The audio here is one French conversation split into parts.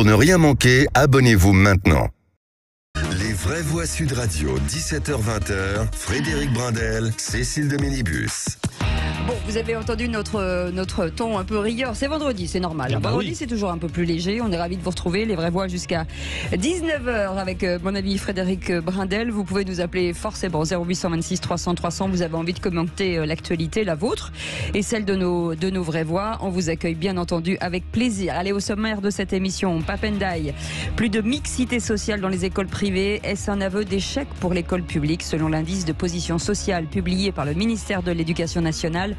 Pour ne rien manquer, abonnez-vous maintenant. Les vraies voix Sud Radio, 17h-20h, Frédéric Brindel, Cécile de Minibus. Bon, vous avez entendu notre ton un peu rieur. C'est vendredi, c'est normal. Vendredi, c'est toujours un peu plus léger. On est ravis de vous retrouver. Les vraies voix jusqu'à 19h avec mon ami Frédéric Brindel. Vous pouvez nous appeler forcément 0826 300 300. Vous avez envie de commenter l'actualité, la vôtre et celle de nos vraies voix. On vous accueille bien entendu avec plaisir. Allez, au sommaire de cette émission, Papendai. Plus de mixité sociale dans les écoles privées. Est-ce un aveu d'échec pour l'école publique? Selon l'indice de position sociale publié par le ministère de l'Éducation nationale,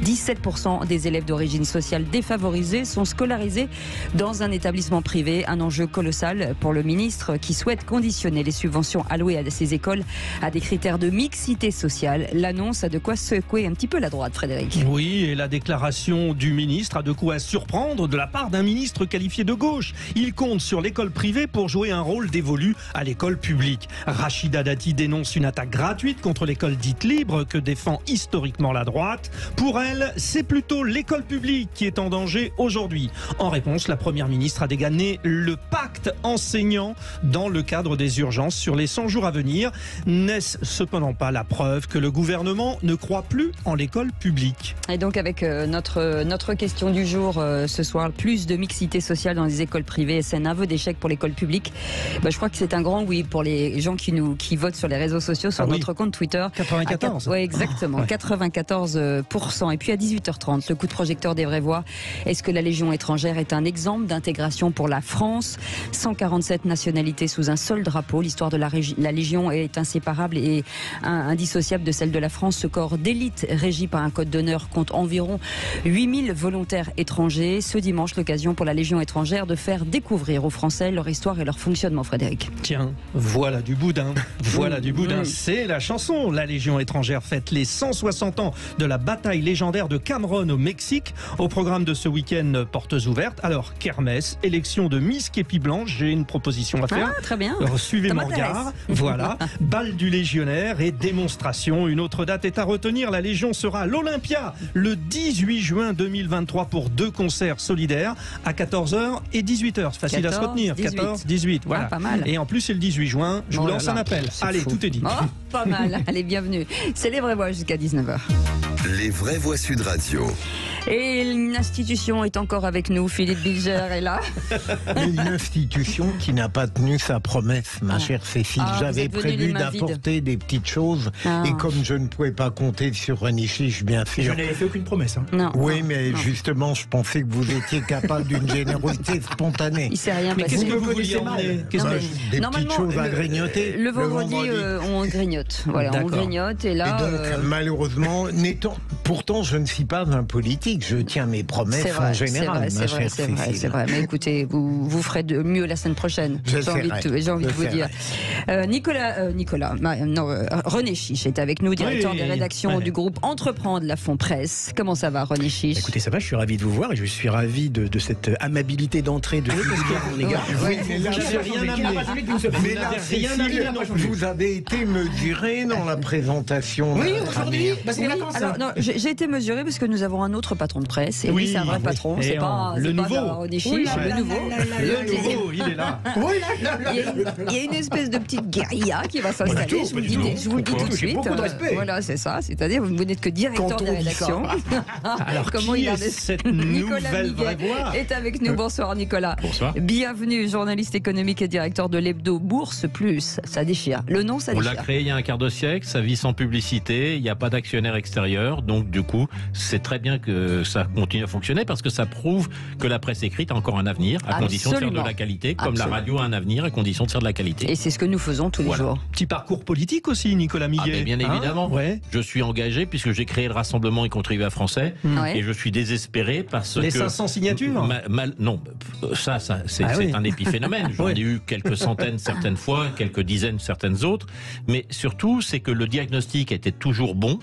17% des élèves d'origine sociale défavorisée sont scolarisés dans un établissement privé. Un enjeu colossal pour le ministre qui souhaite conditionner les subventions allouées à ces écoles à des critères de mixité sociale. L'annonce a de quoi secouer un petit peu la droite, Frédéric. Oui, et la déclaration du ministre a de quoi surprendre de la part d'un ministre qualifié de gauche. Il compte sur l'école privée pour jouer un rôle dévolu à l'école publique. Rachida Dati dénonce une attaque gratuite contre l'école dite libre que défend historiquement la droite. Pour elle, c'est plutôt l'école publique qui est en danger aujourd'hui. En réponse, la première ministre a dégané le pacte enseignant dans le cadre des urgences sur les 100 jours à venir. N'est-ce cependant pas la preuve que le gouvernement ne croit plus en l'école publique? Et donc avec notre question du jour ce soir, plus de mixité sociale dans les écoles privées, c'est un aveu d'échec pour l'école publique. Je crois que c'est un grand oui pour les gens qui votent sur les réseaux sociaux, sur notre compte Twitter. 94. Oui, exactement. 94%. Et puis à 18h30, le coup de projecteur des vraies voix. Est-ce que la Légion étrangère est un exemple d'intégration pour la France? 147 nationalités sous un seul drapeau. L'histoire de la Légion est inséparable et indissociable de celle de la France. Ce corps d'élite régi par un code d'honneur compte environ 8000 volontaires étrangers. Ce dimanche, l'occasion pour la Légion étrangère de faire découvrir aux Français leur histoire et leur fonctionnement, Frédéric. Tiens, voilà du boudin. Voilà du boudin. C'est la chanson. La Légion étrangère fête les 160 ans de la bataille légendaire de Cameron au Mexique. Au programme de ce week-end, portes ouvertes. Alors, kermesse, élection de Miss Képi Blanche. J'ai une proposition à faire. Ah, très bien. Suivez mon regard. Voilà. Bal du légionnaire et démonstration. Une autre date est à retenir. La Légion sera à l'Olympia le 18 juin 2023 pour 2 concerts solidaires à 14h et 18h. C'est facile 14, à se retenir. 18. 14, 18. Voilà. Pas mal. Et en plus, c'est le 18 juin. Je vous lance un appel. Allez, fou. tout est dit. Oh, pas mal. Allez, bienvenue. C'est les vraies voix jusqu'à 19h. Les vraies voix Sud Radio. Et une institution est encore avec nous. Philippe Bilger est là. Une institution qui n'a pas tenu sa promesse, ma chère Cécile. J'avais prévu d'apporter des petites choses. Et comme je ne pouvais pas compter sur René Chiche, bien sûr. Je n'avais fait aucune promesse. Non, oui, mais justement, je pensais que vous étiez capable d'une générosité spontanée. Il ne s'est rien Mais passé. qu'est-ce que vous vouliez emmener? Des petites choses à grignoter. Le vendredi, on grignote. Voilà, on grignote. Et là. Et donc, malheureusement, pourtant, je ne suis pas un politique. Je tiens mes promesses en général. C'est vrai. Mais écoutez, vous ferez de mieux la semaine prochaine. J'ai envie de vous dire. René Chiche est avec nous, directeur des rédactions du groupe Entreprendre la Fond Presse. Comment ça va, René Chiche? Écoutez, ça va, je suis ravi de vous voir et je suis ravi de cette amabilité d'entrée de mon égard. Mais là, Cécile, vous avez été mesuré dans la présentation. Oui, aujourd'hui, c'est les vacances. Alors, non, j'ai été mesuré parce que nous avons un autre patron de presse. Et lui, c'est un vrai patron. C'est pas le nouveau. René Chiche, le nouveau. Il est là. Il y a une espèce de petite guérilla qui va s'installer. Je vous le dis tout de suite. Beaucoup de respect. Voilà, c'est ça. C'est-à-dire, vous n'êtes que directeur des rédactions. Alors, comment qui il est cette nouvelle vraie voix est avec nous. Bonsoir, Nicolas. Bonsoir. Bienvenue, journaliste économique et directeur de l'hebdo Bourse Plus. Ça déchire. Le nom, ça déchire. On l'a créé il y a un quart de siècle, ça vit sans publicité, il n'y a pas d'actionnaire extérieur, donc du coup, c'est très bien que ça continue à fonctionner parce que ça prouve que la presse écrite a encore un avenir, à condition de faire de la qualité, comme la radio a un avenir, à condition de faire de la qualité. Et c'est ce que nous faisons tous les jours. Petit parcours politique aussi, Nicolas Miguet. Bien évidemment. Ouais. Je suis engagé puisque j'ai créé le Rassemblement et contribuables français et je suis désespéré parce que... Les 500 signatures non, ça c'est un épiphénomène. J'en ai eu quelques centaines certaines fois, quelques dizaines certaines autres, mais surtout c'est que le diagnostic était toujours bon.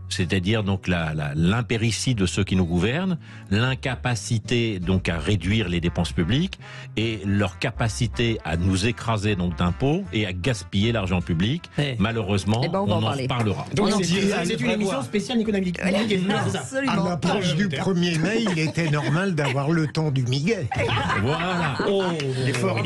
c'est-à-dire donc l'impéritie de ceux qui nous gouvernent, l'incapacité donc à réduire les dépenses publiques et leur capacité à nous écraser donc d'impôts et à gaspiller l'argent public. Malheureusement, on en reparlera. Donc c'est une émission spéciale Nicolas Miguel. À l'approche du 1er mai, il était normal d'avoir le temps du Miguel. Voilà. Il est fort.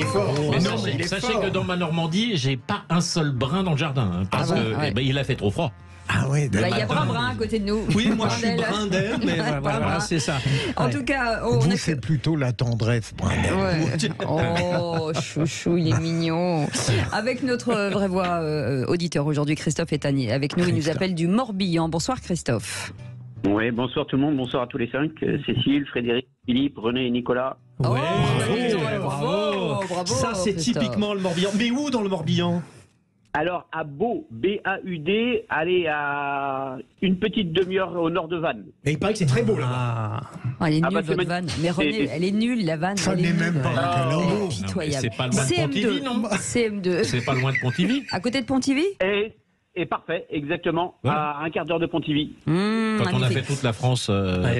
Mais sachez que dans ma Normandie, j'ai pas un seul brin dans le jardin, parce que il a fait trop froid. Ah oui, il y a Brun à côté de nous. Oui, moi je suis Brindel, mais voilà, c'est ça. En tout cas, c'est plutôt la tendresse, Brindel. Ouais. Oh, chouchou, il est mignon. Avec notre vraie voix auditeur aujourd'hui, Christophe Etanier. Avec nous, il nous appelle du Morbihan. Bonsoir Christophe. Oui, bonsoir tout le monde, bonsoir à tous les 5. Cécile, Frédéric, Philippe, René et Nicolas. Ouais, bravo. Ça, c'est typiquement le Morbihan. Mais où dans le Morbihan ? Alors, à Baud, B-A-U-D, allez à une petite demi-heure au nord de Vannes. Mais il paraît que c'est très beau là-bas. Elle est nulle, votre vanne. Mais René, elle est nulle, la vanne. Ça n'est même pas un calembour. C'est pas loin de Pontivy, non ? CM2. C'est pas loin de Pontivy. À côté de Pontivy ? Et parfait, exactement, à un quart d'heure de Pontivy. Quand on a fait toute la France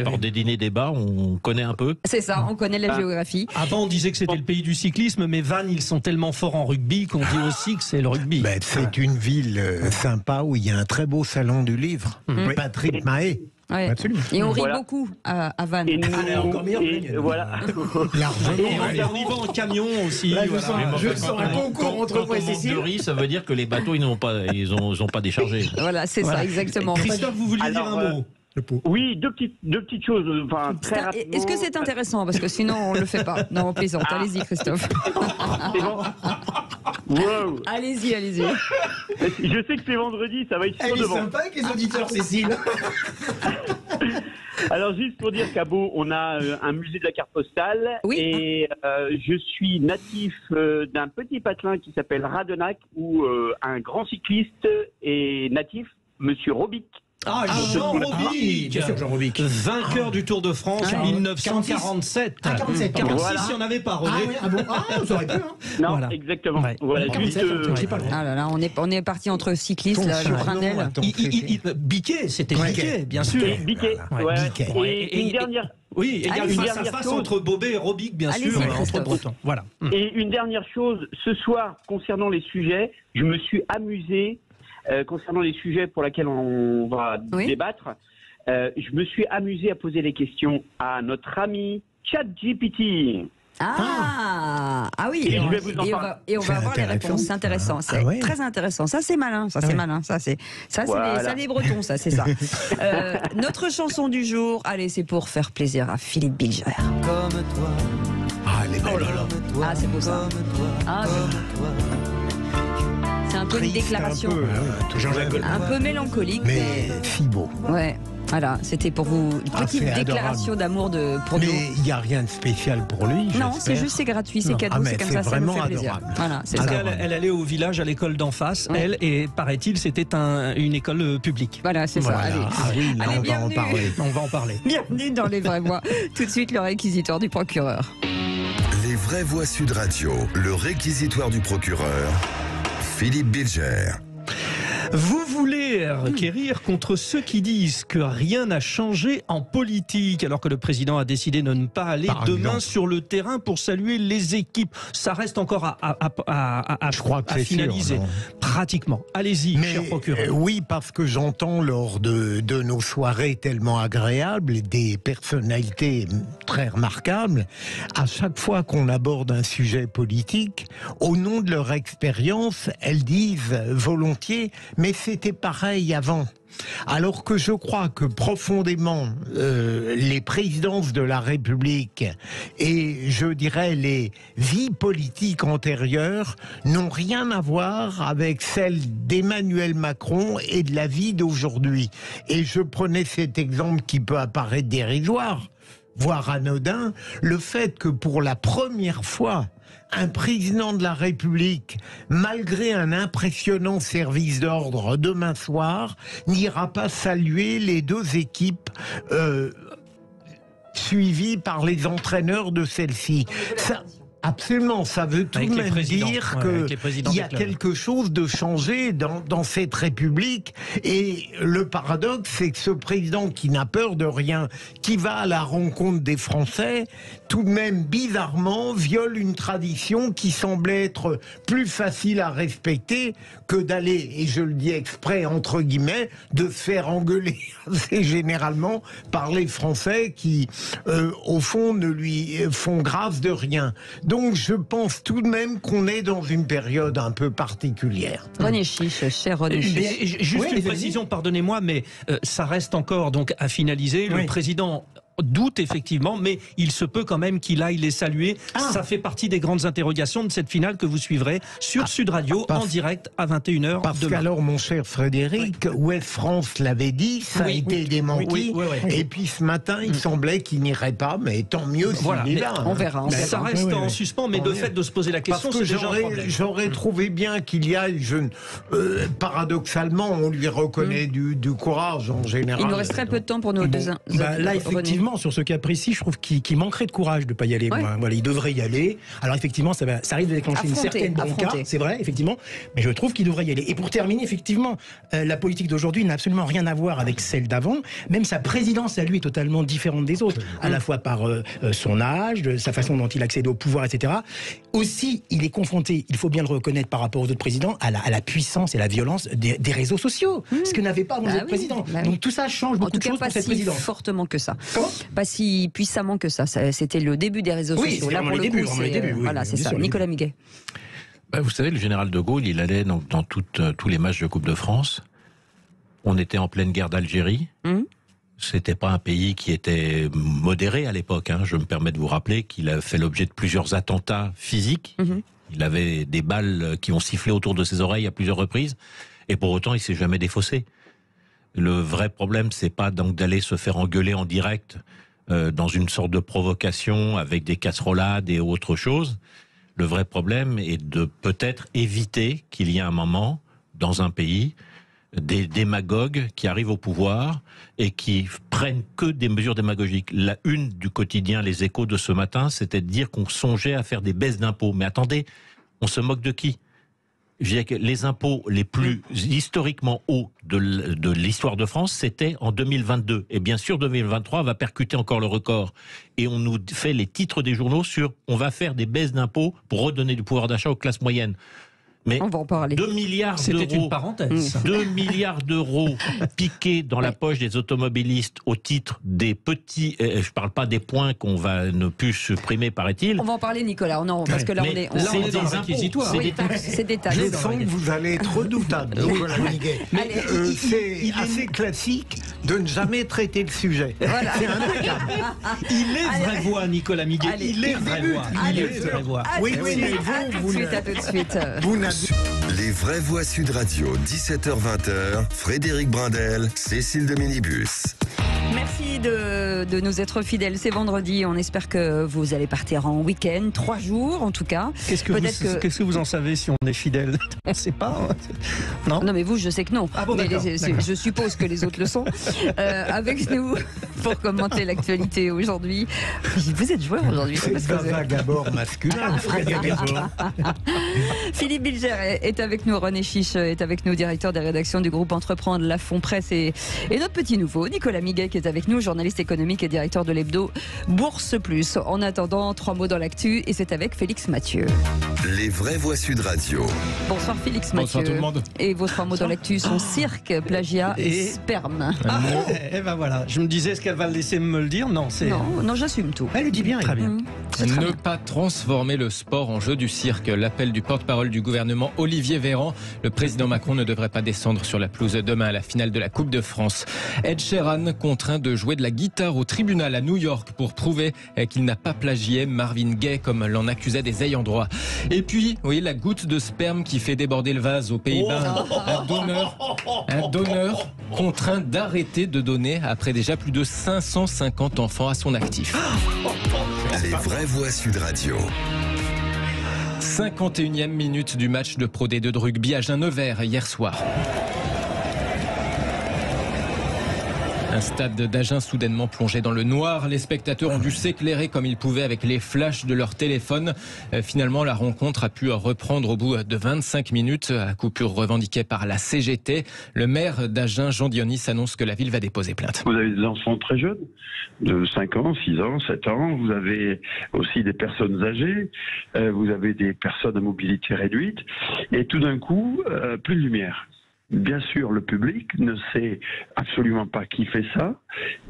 par des dîners débats, on connaît un peu. C'est ça, on connaît la géographie. Avant, on disait que c'était le pays du cyclisme, mais Vannes, ils sont tellement forts en rugby qu'on dit aussi que c'est le rugby. C'est une ville sympa où il y a un très beau salon du livre. Patrick Mahé. Ouais. Absolument. Et on rit beaucoup à Vannes. Et encore meilleur. Voilà. On y va en camion aussi. Là, je sens un concours entre moi et Cécile. De riz, ça veut dire que les bateaux, ils n'ont pas déchargé. Voilà, c'est ça, exactement. Christophe, vous vouliez dire un mot ? Oui, deux petites choses, très rapidement. Est-ce que c'est intéressant ? Parce que sinon, on ne le fait pas. Non, on plaisante. Allez-y, Christophe. C'est bon. Wow. Allez-y. Je sais que c'est vendredi, ça va être Elle est devant. sympa avec les auditeurs, Cécile. Alors, juste pour dire qu'à Baud, on a un musée de la carte postale. Oui. Et je suis natif d'un petit patelin qui s'appelle Radenac, où un grand cycliste est natif, Monsieur Robic. Jean Robic, bien sûr, Jean Robic. Vainqueur du Tour de France 1947. 47. 46, Voilà. il n'y en avait pas, René. Ça aurait pu, hein. Non, Voilà. exactement. Ouais. Voilà, 47, j'ai pas le Ah là là, on est parti entre cyclistes, là, le Brindel. Biquet, c'était Biquet, bien sûr. Biquet, ouais. Biquet. Et une dernière... Oui, et il y a Allez, une une face à dernière face chose. entre Bobet et Robic, bien Allez-y, sûr, entre Christophe. Bretons. Voilà. Et une dernière chose, ce soir, concernant les sujets, je me suis amusé, concernant les sujets pour lesquels on va débattre, je me suis amusé à poser les questions à notre ami ChatGPT. Ah oui, Et je vais vous en parler. et on va C'est avoir les intéressant. réponses, c'est intéressant, c'est ouais. très intéressant, ça c'est malin, ça c'est malin, ça c'est Voilà. les Bretons, ça c'est ça. Notre chanson du jour, allez, c'est pour faire plaisir à Philippe Bilger. Comme toi, Elle est belle. Ah, c'est beau ça. Ah, c'est un peu une déclaration, un peu mélancolique, mais si beau. ouais. Voilà, c'était pour vous une petite c'est déclaration d'amour pour nous. Mais il n'y a rien de spécial pour lui. Non, c'est j'espère. juste, c'est gratuit, c'est Non. cadeau, mais c'est comme ça nous vraiment fait plaisir. adorable. Voilà, c'est Parce ça. qu'elle allait au village, à l'école d'en face, elle, et paraît-il, c'était une école publique. Voilà, c'est ça. Voilà. Allez. Ah oui, là, Allez, on va en bienvenue. parler. On va en parler. Bienvenue dans Les Vraies Voix. Tout de suite, le réquisitoire du procureur. Les vraies voix Sud Radio, le réquisitoire du procureur, Philippe Bilger. Vous voulez requérir contre ceux qui disent que rien n'a changé en politique, alors que le président a décidé de ne pas aller demain sur le terrain pour saluer les équipes. Ça reste encore Je crois que à c'est finaliser. sûr, non. Pratiquement. Allez-y, cher procureur. Oui, parce que j'entends lors de nos soirées tellement agréables des personnalités très remarquables, à chaque fois qu'on aborde un sujet politique, au nom de leur expérience, elles disent volontiers « mais c'était pareil avant ». Alors que je crois que profondément, les présidences de la République et je dirais les vies politiques antérieures n'ont rien à voir avec celles d'Emmanuel Macron et de la vie d'aujourd'hui. Et je prenais cet exemple qui peut apparaître dérisoire, voire anodin, le fait que pour la première fois, un président de la République, malgré un impressionnant service d'ordre demain soir, n'ira pas saluer les deux équipes suivies par les entraîneurs de celle-ci. Absolument, ça veut tout de même dire qu'il y a quelque chose de changé dans cette République. Et le paradoxe, c'est que ce président qui n'a peur de rien, qui va à la rencontre des Français, tout de même bizarrement viole une tradition qui semblait être plus facile à respecter que d'aller, et je le dis exprès entre guillemets, de se faire engueuler assez généralement par les Français qui, au fond, ne lui font grâce de rien. Donc je pense tout de même qu'on est dans une période un peu particulière. René Chiche, cher René Chiche. Juste une précision, pardonnez-moi, mais ça reste encore donc à finaliser. Le président doute effectivement, mais il se peut quand même qu'il aille les saluer. Ça fait partie des grandes interrogations de cette finale que vous suivrez sur Sud Radio en direct à 21h. Parce qu'alors, mon cher Frédéric, Ouest France l'avait dit, ça a été démenti. Et puis ce matin, il semblait qu'il n'irait pas, mais tant mieux s'il y va. On verra. Ça reste en suspens, mais de fait de se poser la question, c'est déjà un problème. J'aurais trouvé bien qu'il y aille. Paradoxalement, on lui reconnaît du courage en général. Il nous reste très peu de temps pour nos deux. Là, effectivement, sur ce cas précis, je trouve qu'il manquerait de courage de ne pas y aller. Voilà, il devrait y aller. Alors effectivement, ça arrive de déclencher une certaine bronca, c'est vrai, effectivement, mais je trouve qu'il devrait y aller. Et pour terminer, effectivement, la politique d'aujourd'hui n'a absolument rien à voir avec celle d'avant. Même sa présidence à lui est totalement différente des autres, à la fois par son âge, sa façon dont il accède au pouvoir, etc. Aussi, il est confronté, il faut bien le reconnaître par rapport aux autres présidents, à la puissance et la violence des réseaux sociaux, ce que n'avaient pas nos autres présidents. Donc tout ça change beaucoup de choses pour cette présidence. En tout cas, pas si fortement que ça. Pas si puissamment que ça. C'était le début des réseaux sociaux. Là, pour le coup, voilà, c'est ça. Nicolas Miguet. Vous savez, le général de Gaulle, il allait dans tous les matchs de Coupe de France. On était en pleine guerre d'Algérie. C'était pas un pays qui était modéré à l'époque. Je me permets de vous rappeler qu'il a fait l'objet de plusieurs attentats physiques. Il avait des balles qui ont sifflé autour de ses oreilles à plusieurs reprises. Et pour autant, il s'est jamais défaussé. Le vrai problème, c'est pas donc d'aller se faire engueuler en direct dans une sorte de provocation avec des casserolades et autre chose. Le vrai problème est de peut-être éviter qu'il y ait un moment dans un pays des démagogues qui arrivent au pouvoir et qui prennent que des mesures démagogiques. La une du quotidien Les Échos de ce matin, c'était de dire qu'on songeait à faire des baisses d'impôts. Mais attendez, on se moque de qui ? Je dirais que les impôts les plus historiquement hauts de l'histoire de France, c'était en 2022. Et bien sûr, 2023 va percuter encore le record. Et on nous fait les titres des journaux sur « on va faire des baisses d'impôts pour redonner du pouvoir d'achat aux classes moyennes ». Mais on va en parler. 2 milliards d'euros, c'était une parenthèse. 2 milliards d'euros piqués dans la poche des automobilistes au titre des petits, je parle pas des points qu'on va ne plus supprimer, paraît-il. On va en parler, Nicolas, parce que là on est des inquisitoires. C'est des taxes. Je sens que vous allez être redoutable, Nicolas Miguet. Mais c'est assez classique de ne jamais traiter le sujet. Voilà. C'est impeccable. Il est vraie voix, Nicolas Miguet. Il est vraie voix. Il est vraie voix. Oui, mais à tout de suite. Les vraies voix Sud Radio, 17h-20h, Frédéric Brindel, Cécile de Minibus. Merci de nous être fidèles. C'est vendredi. On espère que vous allez partir en week-end, 3 jours en tout cas. Qu'est-ce que vous en savez si on est fidèle? On ne sait pas. Non, mais vous, je sais que non. Ah bon, d'accord. Je suppose que les autres le sont. Avec nous pour commenter l'actualité aujourd'hui. Vous êtes joueur aujourd'hui. C'est un vagabond masculin, Frédéric. Philippe Bilger est avec nous. René Chiche est avec nous, directeur des rédactions du groupe Entreprendre, La Fond Presse et notre petit nouveau, Nicolas Miguet, qui est avec nous, journaliste économique et directeur de l'hebdo Bourse Plus. En attendant, 3 mots dans l'actu et c'est avec Félix Mathieu. Les vraies voix Sud Radio. Bonsoir Félix Mathieu. Bonsoir tout le monde. Et vos 3 mots dans l'actu sont cirque, plagiat et sperme. Et ben voilà, je me disais, est-ce qu'elle va laisser me le dire? Non, non, j'assume tout. Elle le dit bien. Très bien. Ne pas transformer le sport en jeu du cirque. L'appel du porte-parole du gouvernement Olivier Véran. Le président Macron ne devrait pas descendre sur la pelouse demain à la finale de la Coupe de France. Ed Sheeran contraint de jouer de la guitare au tribunal à New York pour prouver qu'il n'a pas plagié Marvin Gaye comme l'en accusait des ayants droit. Et puis, oui, la goutte de sperme qui fait déborder le vase aux Pays-Bas. Un donneur contraint d'arrêter de donner après déjà plus de 550 enfants à son actif. Les vraies voix Sud Radio. 51e minute du match de Pro D2 de rugby à Jeun-Nevers hier soir. Un stade d'Agen soudainement plongé dans le noir. Les spectateurs ont dû s'éclairer comme ils pouvaient avec les flashs de leur téléphone. Finalement, la rencontre a pu reprendre au bout de 25 minutes. À coupure revendiquée par la CGT, le maire d'Agen, Jean Dionis, annonce que la ville va déposer plainte. Vous avez des enfants très jeunes, de 5 ans, 6 ans, 7 ans. Vous avez aussi des personnes âgées. Vous avez des personnes à mobilité réduite. Et tout d'un coup, plus de lumière. Bien sûr, le public ne sait absolument pas qui fait ça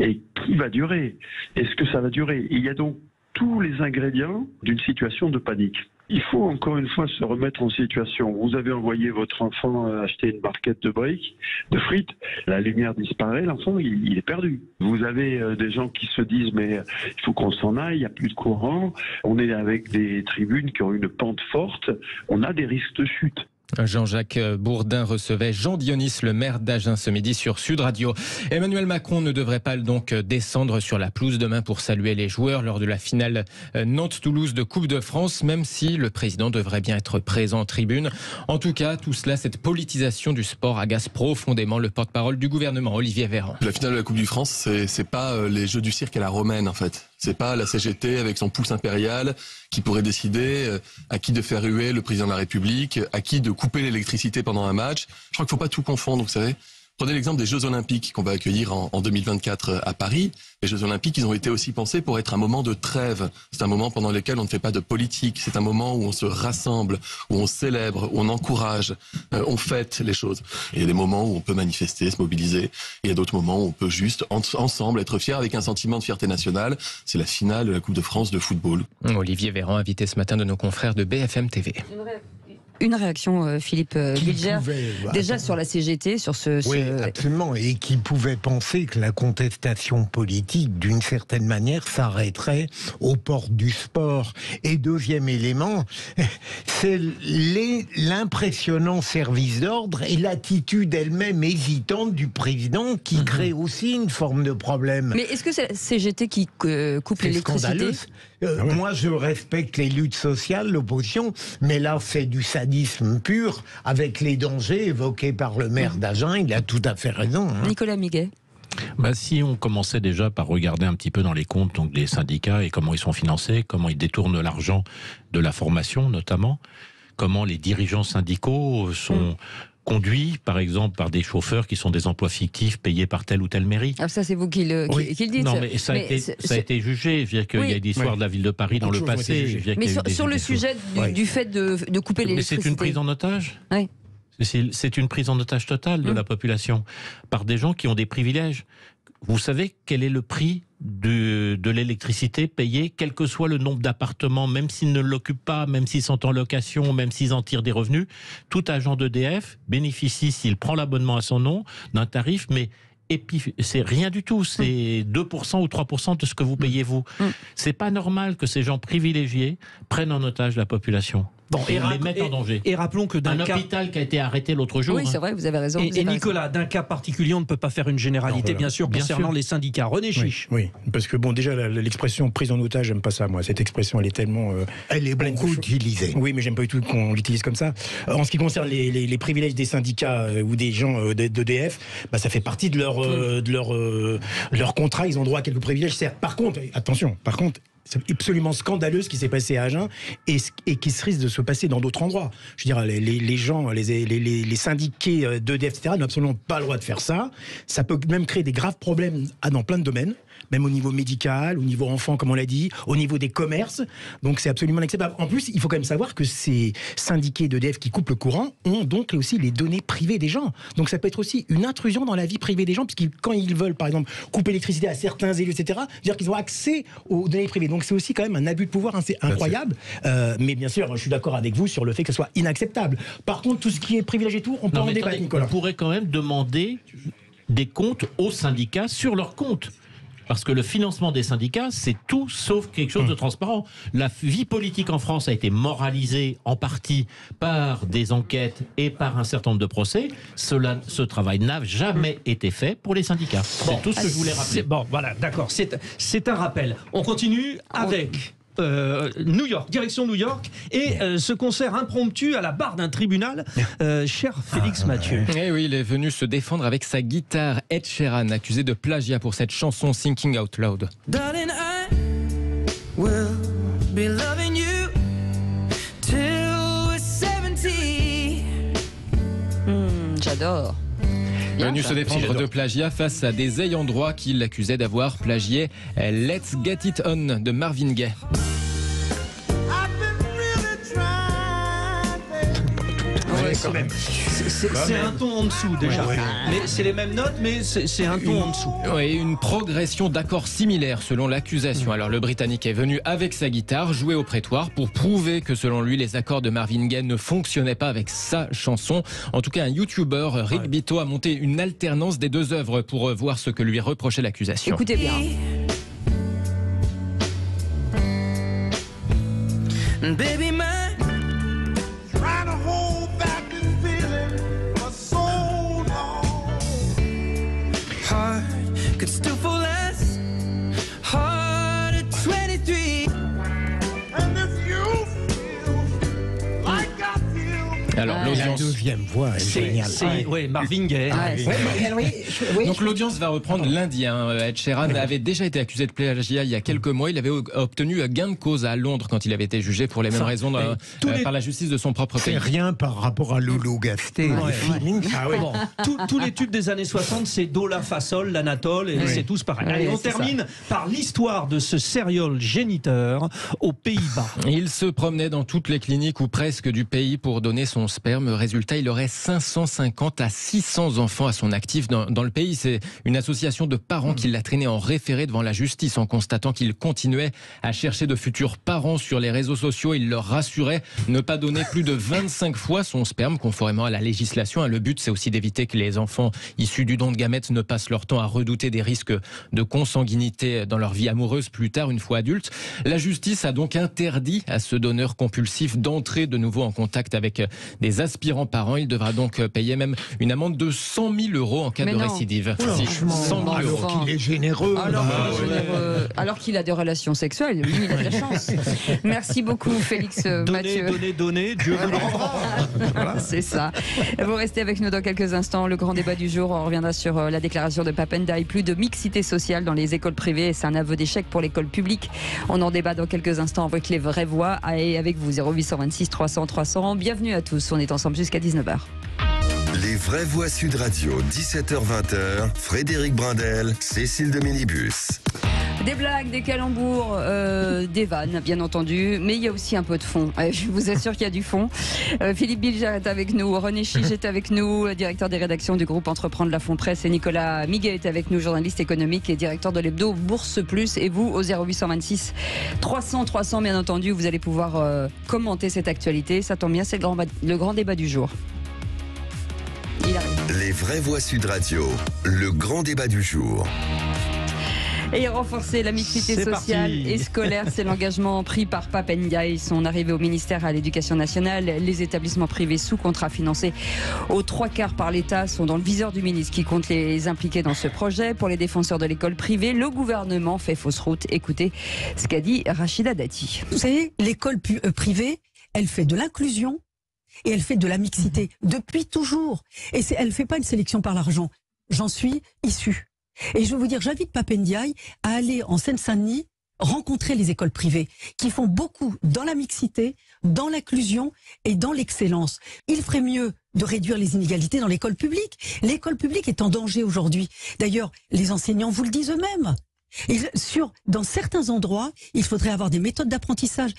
et qui va durer. Est-ce que ça va durer? Il y a donc tous les ingrédients d'une situation de panique. Il faut encore une fois se remettre en situation. Vous avez envoyé votre enfant acheter une barquette de briques, de frites, la lumière disparaît, l'enfant il est perdu. Vous avez des gens qui se disent mais il faut qu'on s'en aille, il n'y a plus de courant, on est avec des tribunes qui ont une pente forte, on a des risques de chute. Jean-Jacques Bourdin recevait Jean Dionis, le maire d'Agen, ce midi sur Sud Radio. Emmanuel Macron ne devrait pas donc descendre sur la pelouse demain pour saluer les joueurs lors de la finale Nantes-Toulouse de Coupe de France, même si le président devrait bien être présent en tribune. En tout cas, tout cela, cette politisation du sport agace profondément le porte-parole du gouvernement, Olivier Véran. La finale de la Coupe de France, c'est pas les jeux du cirque à la romaine, en fait. C'est pas la CGT avec son pouce impérial qui pourrait décider à qui de faire huer le président de la République, à qui de couper l'électricité pendant un match. Je crois qu'il faut pas tout confondre, vous savez. Prenez l'exemple des Jeux Olympiques qu'on va accueillir en 2024 à Paris. Les Jeux Olympiques, ils ont été aussi pensés pour être un moment de trêve. C'est un moment pendant lequel on ne fait pas de politique. C'est un moment où on se rassemble, où on célèbre, où on encourage, on fête les choses. Et il y a des moments où on peut manifester, se mobiliser. Et il y a d'autres moments où on peut juste ensemble être fiers avec un sentiment de fierté nationale. C'est la finale de la Coupe de France de football. Olivier Véran, invité ce matin de nos confrères de BFM TV. Une réaction, Philippe Bilger, déjà sur la CGT, sur Oui, absolument, et qui pouvait penser que la contestation politique, d'une certaine manière, s'arrêterait aux portes du sport. Et deuxième élément, c'est l'impressionnant service d'ordre et l'attitude elle-même hésitante du président qui crée aussi une forme de problème. Mais est-ce que c'est la CGT qui coupe l'électricité ? Moi, je respecte les luttes sociales, l'opposition, mais là, c'est du sadisme pur, avec les dangers évoqués par le maire d'Agen. Il a tout à fait raison. Nicolas Miguet. Si on commençait déjà par regarder un petit peu dans les comptes donc des syndicats et comment ils sont financés, comment ils détournent l'argent de la formation notamment, comment les dirigeants syndicaux sont conduits, par exemple, par des chauffeurs qui sont des emplois fictifs payés par telle ou telle mairie. Ah, ça, c'est vous qui le dites. Non, mais ça a été jugé. Il y a des histoires de la ville de Paris dans le passé. Mais sur le sujet du fait de couper l'électricité. Mais c'est une prise en otage. Oui. C'est une prise en otage totale de la population par des gens qui ont des privilèges. Vous savez quel est le prix de l'électricité payée, quel que soit le nombre d'appartements, même s'ils ne l'occupent pas, même s'ils sont en location, même s'ils en tirent des revenus. Tout agent d'EDF bénéficie, s'il prend l'abonnement à son nom, d'un tarif, mais c'est rien du tout, c'est 2% ou 3% de ce que vous payez vous. C'est pas normal que ces gens privilégiés prennent en otage la population. Et les mettent en danger. Et rappelons que d'un hôpital qui a été arrêté l'autre jour. Oui, c'est vrai, vous avez raison. Et Nicolas, d'un cas particulier, on ne peut pas faire une généralité, bien sûr, concernant les syndicats. René Chiche. Oui, parce que déjà, l'expression prise en otage, j'aime pas ça, moi. Cette expression, elle est tellement... elle est beaucoup utilisée. Oui, mais j'aime pas du tout qu'on l'utilise comme ça. En ce qui concerne les privilèges des syndicats ou des gens d'EDF, ça fait partie de leur contrat. Ils ont droit à quelques privilèges, certes. Par contre, attention, c'est absolument scandaleux ce qui s'est passé à Agen et qui se risque de se passer dans d'autres endroits. Je veux dire, les gens, les syndiqués d'EDF, etc., n'ont absolument pas le droit de faire ça. Ça peut même créer des graves problèmes dans plein de domaines, même au niveau médical, au niveau enfant, comme on l'a dit, au niveau des commerces. Donc c'est absolument inacceptable. En plus, il faut quand même savoir que ces syndiqués d'EDF qui coupent le courant ont donc aussi les données privées des gens. Donc ça peut être aussi une intrusion dans la vie privée des gens, puisque quand ils veulent, par exemple, couper l'électricité à certains élus, etc., dire qu'ils ont accès aux données privées. Donc c'est aussi quand même un abus de pouvoir, c'est incroyable. Mais bien sûr, je suis d'accord avec vous sur le fait que ce soit inacceptable. Par contre, tout ce qui est privilégié, tout, on peut en débattre, Nicolas. On pourrait quand même demander des comptes aux syndicats sur leurs comptes. Parce que le financement des syndicats, c'est tout sauf quelque chose de transparent. La vie politique en France a été moralisée en partie par des enquêtes et par un certain nombre de procès. Ce travail n'a jamais été fait pour les syndicats. C'est tout ce que je voulais rappeler. Bon, voilà, d'accord. C'est un rappel. On continue avec New York, direction New York, et ce concert impromptu à la barre d'un tribunal, cher Félix Mathieu. Et oui, il est venu se défendre avec sa guitare. Ed Sheeran, accusé de plagiat pour cette chanson Thinking Out Loud. Darling, I will be loving you till we're 70. J'adore. Venu se défendre de plagiat face à des ayants droit qui l'accusaient d'avoir plagié Let's Get It On de Marvin Gaye. Quand même. C'est un ton en dessous déjà. Mais c'est les mêmes notes, mais c'est un ton en dessous. Oui, une progression d'accords similaires selon l'accusation. Alors le Britannique est venu avec sa guitare jouer au prétoire pour prouver que selon lui les accords de Marvin Gaye ne fonctionnaient pas avec sa chanson. En tout cas, un YouTuber, Rick Bito, a monté une alternance des deux œuvres pour voir ce que lui reprochait l'accusation. Écoutez bien. Baby, could still fall less hard at 23. And if you feel like I feel. Alors l'audience. La deuxième voix est géniale. Oui, Marvin Gaye. Donc l'audience va reprendre lundi. Ed Sheeran avait déjà été accusé de plagiat il y a quelques mois. Il avait obtenu gain de cause à Londres quand il avait été jugé pour les mêmes raisons par la justice de son propre pays. C'est rien par rapport à Lolo Gasté. Tous les tubes des années 60, c'est Do, La, Fa, Sol, l'Anatole, et c'est tous pareil. Allez, on termine par l'histoire de ce serial géniteur aux Pays-Bas. Il se promenait dans toutes les cliniques ou presque du pays pour donner son sperme. Résultat, il aurait 550 à 600 enfants à son actif dans le pays. C'est une association de parents qui l'a traîné en référé devant la justice en constatant qu'il continuait à chercher de futurs parents sur les réseaux sociaux. Il leur rassurait ne pas donner plus de 25 fois son sperme conformément à la législation. Le but, c'est aussi d'éviter que les enfants issus du don de gamètes ne passent leur temps à redouter des risques de consanguinité dans leur vie amoureuse plus tard, une fois adultes. La justice a donc interdit à ce donneur compulsif d'entrer de nouveau en contact avec des aspirants parents. Il devra donc payer même une amende de 100 000 € en cas de récidive. 100 000 €. Alors qu'il est généreux. Alors qu'il a des relations sexuelles, lui, il a de la chance. Merci beaucoup, Félix Mathieu. Donnez, Dieu vous le rendra. Voilà. C'est ça. Vous restez avec nous dans quelques instants. Le grand débat du jour, on reviendra sur la déclaration de Pap Ndiaye. Plus de mixité sociale dans les écoles privées. C'est un aveu d'échec pour l'école publique. On en débat dans quelques instants avec les vraies voix et avec vous 0826 300 300. Bienvenue à tous. On est ensemble jusqu'à 19h. Les vraies voix Sud Radio, 17h-20h, Frédéric Brindel, Cécile de Minibus. Des blagues, des calembours, des vannes, bien entendu, mais il y a aussi un peu de fond. Je vous assure qu'il y a du fond. Philippe Bilger est avec nous, René Chiche est avec nous, directeur des rédactions du groupe Entreprendre la Fond Presse, et Nicolas Miguet est avec nous, journaliste économique et directeur de l'hebdo Bourse Plus. Et vous, au 0826 300 300, bien entendu, vous allez pouvoir commenter cette actualité. Ça tombe bien, c'est le grand débat du jour. Les vraies voix Sud Radio, le grand débat du jour. Et renforcer la mixité sociale et scolaire, c'est l'engagement pris par Pap Ndiaye. Son arrivée au ministère à l'Éducation nationale, les établissements privés sous contrat financés aux 3/4 par l'État sont dans le viseur du ministre qui compte les impliquer dans ce projet. Pour les défenseurs de l'école privée, le gouvernement fait fausse route. Écoutez ce qu'a dit Rachida Dati. Vous savez, l'école privée, elle fait de l'inclusion et elle fait de la mixité depuis toujours. Et elle ne fait pas une sélection par l'argent. J'en suis issue. Et je veux vous dire, j'invite Pap Ndiaye à aller en Seine-Saint-Denis rencontrer les écoles privées qui font beaucoup dans la mixité, dans l'inclusion et dans l'excellence. Il ferait mieux de réduire les inégalités dans l'école publique. L'école publique est en danger aujourd'hui. D'ailleurs, les enseignants vous le disent eux-mêmes. Et dans certains endroits, il faudrait avoir des méthodes d'apprentissage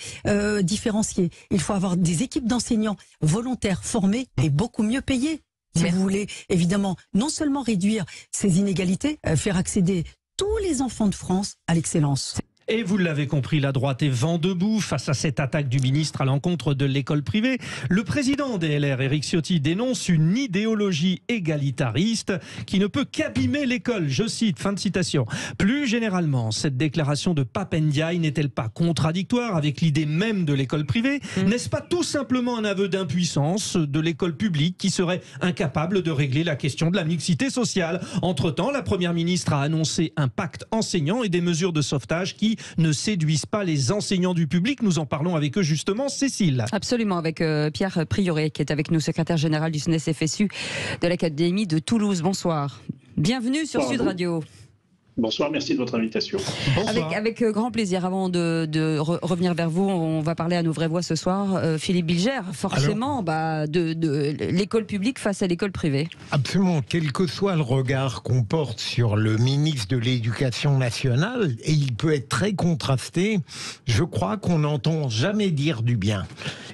différenciées. Il faut avoir des équipes d'enseignants volontaires, formés et beaucoup mieux payés. Si vous voulez, évidemment, non seulement réduire ces inégalités, faire accéder tous les enfants de France à l'excellence. Et vous l'avez compris, la droite est vent debout face à cette attaque du ministre à l'encontre de l'école privée. Le président des LR, Éric Ciotti, dénonce une idéologie égalitariste qui ne peut qu'abîmer l'école. Je cite, fin de citation. Plus généralement, cette déclaration de Pap Ndiaye n'est-elle pas contradictoire avec l'idée même de l'école privée ? N'est-ce pas tout simplement un aveu d'impuissance de l'école publique qui serait incapable de régler la question de la mixité sociale ? Entre-temps, la première ministre a annoncé un pacte enseignant et des mesures de sauvetage qui ne séduisent pas les enseignants du public. Nous en parlons avec eux justement, Cécile. Absolument, avec Pierre Prioret qui est avec nous, secrétaire général du SNES FSU de l'Académie de Toulouse. Bonsoir. Bienvenue sur Sud Radio. Bonsoir, merci de votre invitation. Avec grand plaisir. Avant de revenir vers vous, on va parler à nos vraies voix ce soir. Philippe Bilger, forcément, de l'école publique face à l'école privée. Absolument. Quel que soit le regard qu'on porte sur le ministre de l'Éducation nationale, et il peut être très contrasté, je crois qu'on n'entend jamais dire du bien.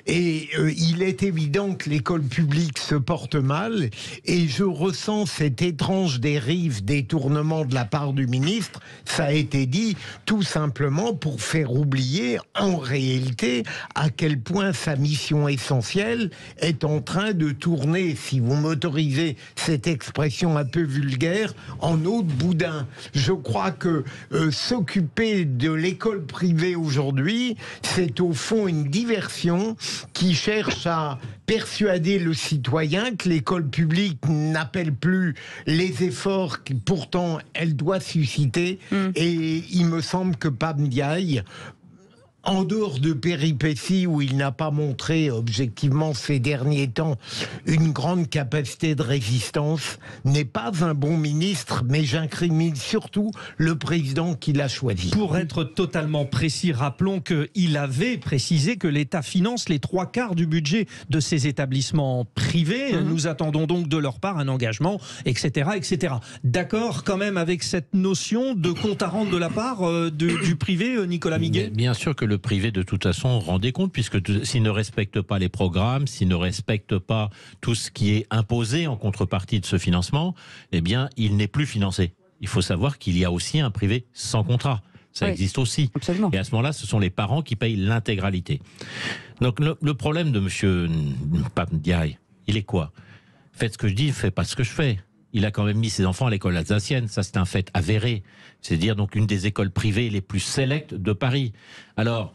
Et il est évident que l'école publique se porte mal, et je ressens cette étrange dérive détournement de la part du ministre, ça a été dit, tout simplement pour faire oublier en réalité à quel point sa mission essentielle est en train de tourner, si vous m'autorisez cette expression un peu vulgaire, en eau de boudin. Je crois que s'occuper de l'école privée aujourd'hui, c'est au fond une diversion qui cherche à persuader le citoyen que l'école publique n'appelle plus les efforts que pourtant elle doit susciter. Et il me semble que Pape Ndiaye, en dehors de péripéties où il n'a pas montré objectivement ces derniers temps une grande capacité de résistance, n'est pas un bon ministre, mais j'incrimine surtout le président qui l'a choisi. Pour être totalement précis, rappelons qu'il avait précisé que l'État finance les 3/4 du budget de ces établissements privés. Nous attendons donc de leur part un engagement, etc. etc. D'accord quand même avec cette notion de compte à rendre de la part du privé, Nicolas Miguet? Bien sûr que le privé, de toute façon, rendait compte, puisque s'il ne respecte pas les programmes, s'il ne respecte pas tout ce qui est imposé en contrepartie de ce financement, eh bien, il n'est plus financé. Il faut savoir qu'il y a aussi un privé sans contrat. Ça existe aussi. Absolument. Et à ce moment-là, ce sont les parents qui payent l'intégralité. Donc, le problème de monsieur Pape Ndiaye, il est quoi? Faites ce que je dis, faites pas ce que je fais. Il a quand même mis ses enfants à l'école alsacienne, ça c'est un fait avéré. C'est-à-dire donc une des écoles privées les plus sélectes de Paris. Alors,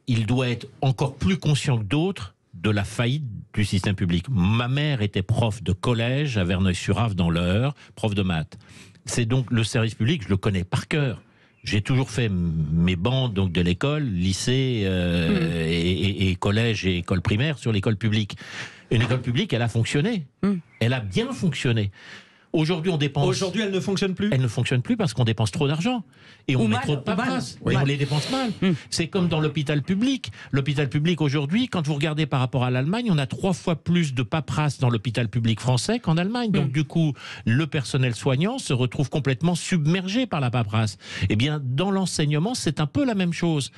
il doit être encore plus conscient que d'autres de la faillite du système public. Ma mère était prof de collège à Verneuil-sur-Avre dans l'Eure, prof de maths. C'est donc le service public, je le connais par cœur. J'ai toujours fait mes bancs donc de l'école, lycée et collège et école primaire sur l'école publique. Une école publique, elle a fonctionné. Elle a bien fonctionné. Aujourd'hui, on dépense... Aujourd'hui, elle ne fonctionne plus? Elle ne fonctionne plus parce qu'on dépense trop d'argent. Et on met trop de paperasse. Et on les dépense mal. C'est comme dans l'hôpital public. L'hôpital public, aujourd'hui, quand vous regardez par rapport à l'Allemagne, on a 3 fois plus de paperasse dans l'hôpital public français qu'en Allemagne. Donc, du coup, le personnel soignant se retrouve complètement submergé par la paperasse. Eh bien, dans l'enseignement, c'est un peu la même chose.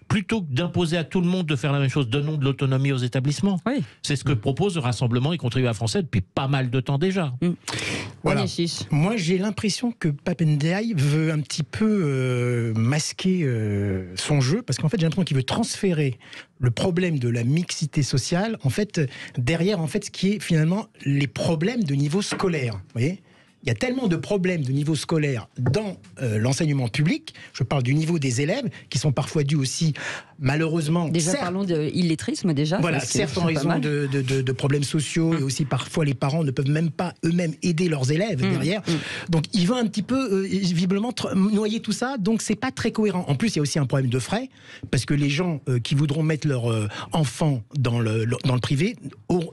Plutôt que d'imposer à tout le monde de faire la même chose, donnons de l'autonomie aux établissements. C'est ce que propose le Rassemblement et Contribuables français depuis pas mal de temps déjà. Voilà. Moi, j'ai l'impression que Pape Ndiaye veut un petit peu masquer son jeu, parce qu'en fait, j'ai l'impression qu'il veut transférer le problème de la mixité sociale, en fait, derrière, en fait, ce qui est finalement les problèmes de niveau scolaire. Vous voyez ? Il y a tellement de problèmes de niveau scolaire dans l'enseignement public, je parle du niveau des élèves, qui sont parfois dus aussi, malheureusement... Déjà, parlons d'illettrisme, déjà. Voilà, certes en raison de problèmes sociaux, et aussi parfois les parents ne peuvent même pas eux-mêmes aider leurs élèves derrière. Donc il va un petit peu, visiblement, noyer tout ça, donc c'est pas très cohérent. En plus, il y a aussi un problème de frais, parce que les gens qui voudront mettre leurs enfants dans le privé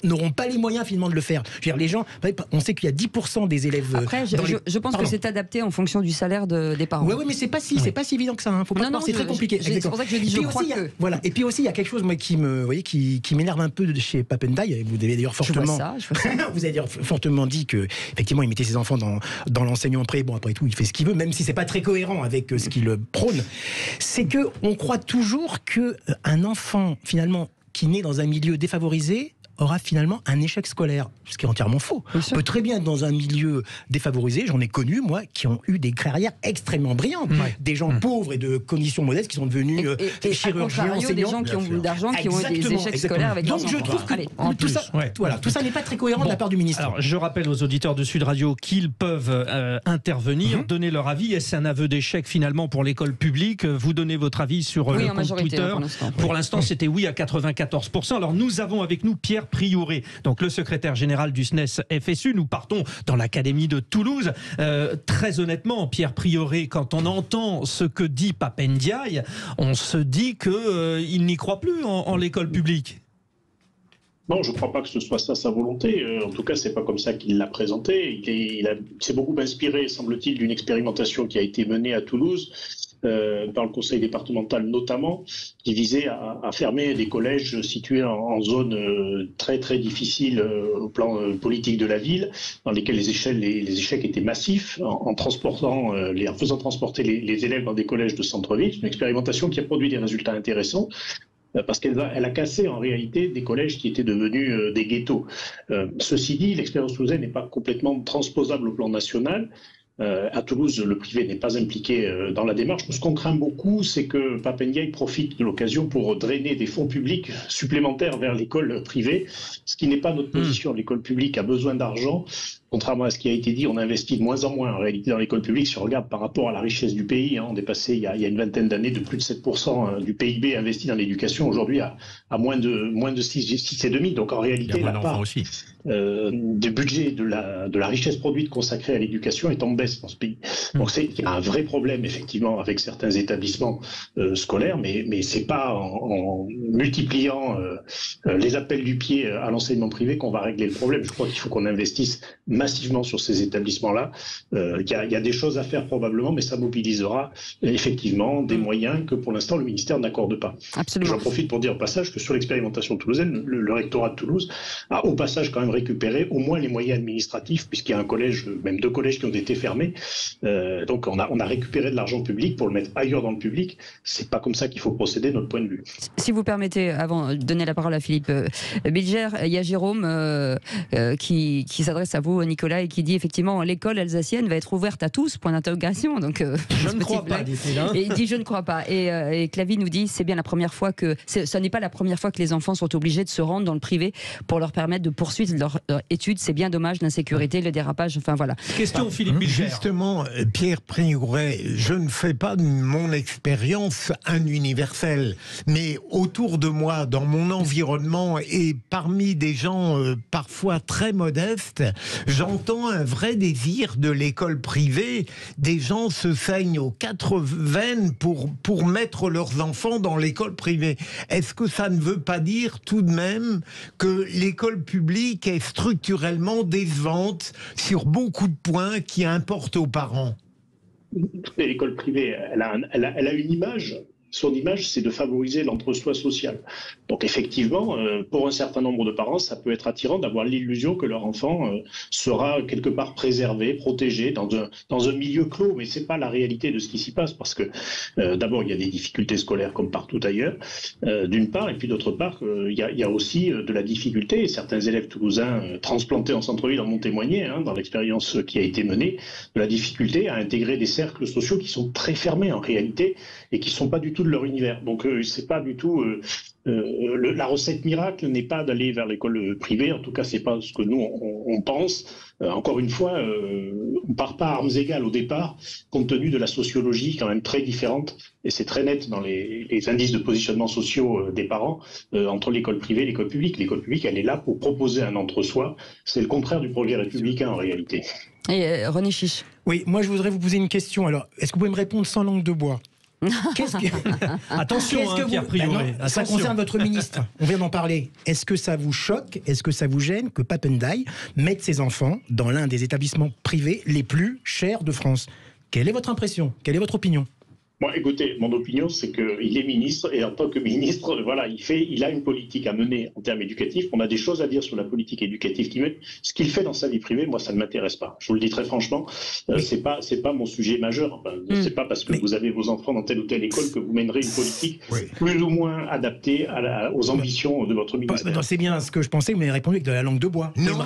n'auront pas les moyens, finalement, de le faire. Je veux dire, les gens, on sait qu'il y a 10% des élèves... Après, je pense que c'est adapté en fonction du salaire des parents. Oui, mais c'est pas si évident que ça. Faut pas croire, c'est très compliqué. C'est pour ça que je dis, je crois que... Voilà. Et puis aussi, il y a quelque chose, moi, qui m'énerve un peu de chez Pape Ndiaye. Vous avez d'ailleurs fortement... vous avez fortement dit que, effectivement, il mettait ses enfants dans l'enseignement pré. Bon, après tout, il fait ce qu'il veut, même si c'est pas très cohérent avec ce qu'il prône. C'est que on croit toujours qu'un enfant, finalement, qui naît dans un milieu défavorisé, aura finalement un échec scolaire, ce qui est entièrement faux. On peut très bien être dans un milieu défavorisé, j'en ai connu, moi, qui ont eu des carrières extrêmement brillantes. Des gens pauvres et de conditions modestes qui sont devenus chirurgiens, enseignants. Des gens qui ont d'argent, qui ont eu des échecs scolaires avec Donc je trouve que tout ça n'est pas très cohérent de la part du ministre. Alors, je rappelle aux auditeurs de Sud Radio qu'ils peuvent intervenir, donner leur avis. Est-ce un aveu d'échec finalement pour l'école publique? Vous donnez votre avis sur le compte Twitter. Pour l'instant, c'était oui à 94%. Alors nous avons avec nous Pierre Priouré, donc le secrétaire général du SNES FSU. Nous partons dans l'académie de Toulouse. Très honnêtement, Pierre Priouré, quand on entend ce que dit Pape Ndiaye, on se dit qu'il n'y croit plus en l'école publique. Non, je ne crois pas que ce soit ça sa volonté. En tout cas, c'est pas comme ça qu'il l'a présenté. Il s'est beaucoup inspiré, semble-t-il, d'une expérimentation qui a été menée à Toulouse, par le conseil départemental notamment, qui visait à fermer des collèges situés en zone très très difficile au plan politique de la ville, dans lesquels les échecs étaient massifs, en faisant transporter les élèves dans des collèges de centre-ville. C'est une expérimentation qui a produit des résultats intéressants, parce qu'elle a cassé en réalité des collèges qui étaient devenus des ghettos. Ceci dit, l'expérience toulousaine n'est pas complètement transposable au plan national. À Toulouse, le privé n'est pas impliqué dans la démarche. Ce qu'on craint beaucoup, c'est que Pape Ndiaye profite de l'occasion pour drainer des fonds publics supplémentaires vers l'école privée, ce qui n'est pas notre position. L'école publique a besoin d'argent. Contrairement à ce qui a été dit, on investit de moins en moins en réalité dans l'école publique. Si on regarde par rapport à la richesse du pays, on est passé il y a une vingtaine d'années de plus de 7% du PIB investi dans l'éducation, aujourd'hui à moins de 6,5%. Donc en réalité, la part du budget de la richesse produite consacrée à l'éducation est en baisse dans ce pays. Donc il y a un vrai problème effectivement avec certains établissements scolaires, mais c'est pas en multipliant les appels du pied à l'enseignement privé qu'on va régler le problème. Je crois qu'il faut qu'on investisse massivement sur ces établissements-là. Il y a des choses à faire probablement, mais ça mobilisera effectivement des moyens que pour l'instant le ministère n'accorde pas. J'en profite pour dire au passage que sur l'expérimentation toulousaine, le rectorat de Toulouse a au passage quand même récupéré au moins les moyens administratifs, puisqu'il y a un collège, même 2 collèges qui ont été fermés. Donc on a récupéré de l'argent public pour le mettre ailleurs dans le public. C'est pas comme ça qu'il faut procéder de notre point de vue. Si vous permettez, avant de donner la parole à Philippe Bilger, il y a Jérôme qui s'adresse à vous, Nicolas, et qui dit effectivement l'école alsacienne va être ouverte à tous, point d'interrogation. Donc je ne crois pas, et il dit je ne crois pas. Et Clavy nous dit c'est bien la première fois ce n'est pas la première fois que les enfants sont obligés de se rendre dans le privé pour leur permettre de poursuivre leur études. C'est bien dommage, l'insécurité, le dérapage, enfin voilà. Question Philippe Bilger. Justement, Pierre Priouré, je ne fais pas de mon expérience un universel, mais autour de moi, dans mon environnement et parmi des gens parfois très modestes, j'entends un vrai désir de l'école privée. Des gens se saignent aux 4 veines pour mettre leurs enfants dans l'école privée. Est-ce que ça ne veut pas dire tout de même que l'école publique est structurellement décevante sur beaucoup de points qui importent aux parents? L'école privée, elle a une image. Son image, c'est de favoriser l'entre-soi social. Donc effectivement, pour un certain nombre de parents, ça peut être attirant d'avoir l'illusion que leur enfant sera quelque part préservé, protégé dans un milieu clos. Mais c'est pas la réalité de ce qui s'y passe, parce que d'abord, il y a des difficultés scolaires comme partout ailleurs, d'une part, et puis d'autre part, il y a aussi de la difficulté. Certains élèves toulousains transplantés en centre-ville en ont témoigné, dans l'expérience qui a été menée, de la difficulté à intégrer des cercles sociaux qui sont très fermés en réalité et qui ne sont pas du tout de leur univers. Donc c'est pas du tout la recette miracle n'est pas d'aller vers l'école privée. En tout cas, c'est pas ce que nous on pense. Encore une fois, on part pas à armes égales au départ, compte tenu de la sociologie quand même très différente, et c'est très net dans les indices de positionnement sociaux des parents entre l'école privée et l'école publique. L'école publique, elle est là pour proposer un entre-soi. C'est le contraire du projet républicain en réalité. Et René Chiche. Oui, moi je voudrais vous poser une question. Alors, est-ce que vous pouvez me répondre sans langue de bois? Attention, Pierre Priouré. Ça concerne votre ministre. On vient d'en parler. Est-ce que ça vous choque? Est-ce que ça vous gêne que Pape Ndiaye mette ses enfants dans l'un des établissements privés les plus chers de France? Quelle est votre impression? Quelle est votre opinion? Bon, écoutez, mon opinion, c'est qu'il est ministre, et en tant que ministre, voilà, il a une politique à mener en termes éducatifs. On a des choses à dire sur la politique éducative qu'il mène. Ce qu'il fait dans sa vie privée, moi, ça ne m'intéresse pas. Je vous le dis très franchement, c'est pas mon sujet majeur. C'est pas parce que vous avez vos enfants dans telle ou telle école que vous mènerez une politique plus ou moins adaptée aux ambitions de votre ministère. C'est bien ce que je pensais, vous m'avez répondu avec de la langue de bois. Non,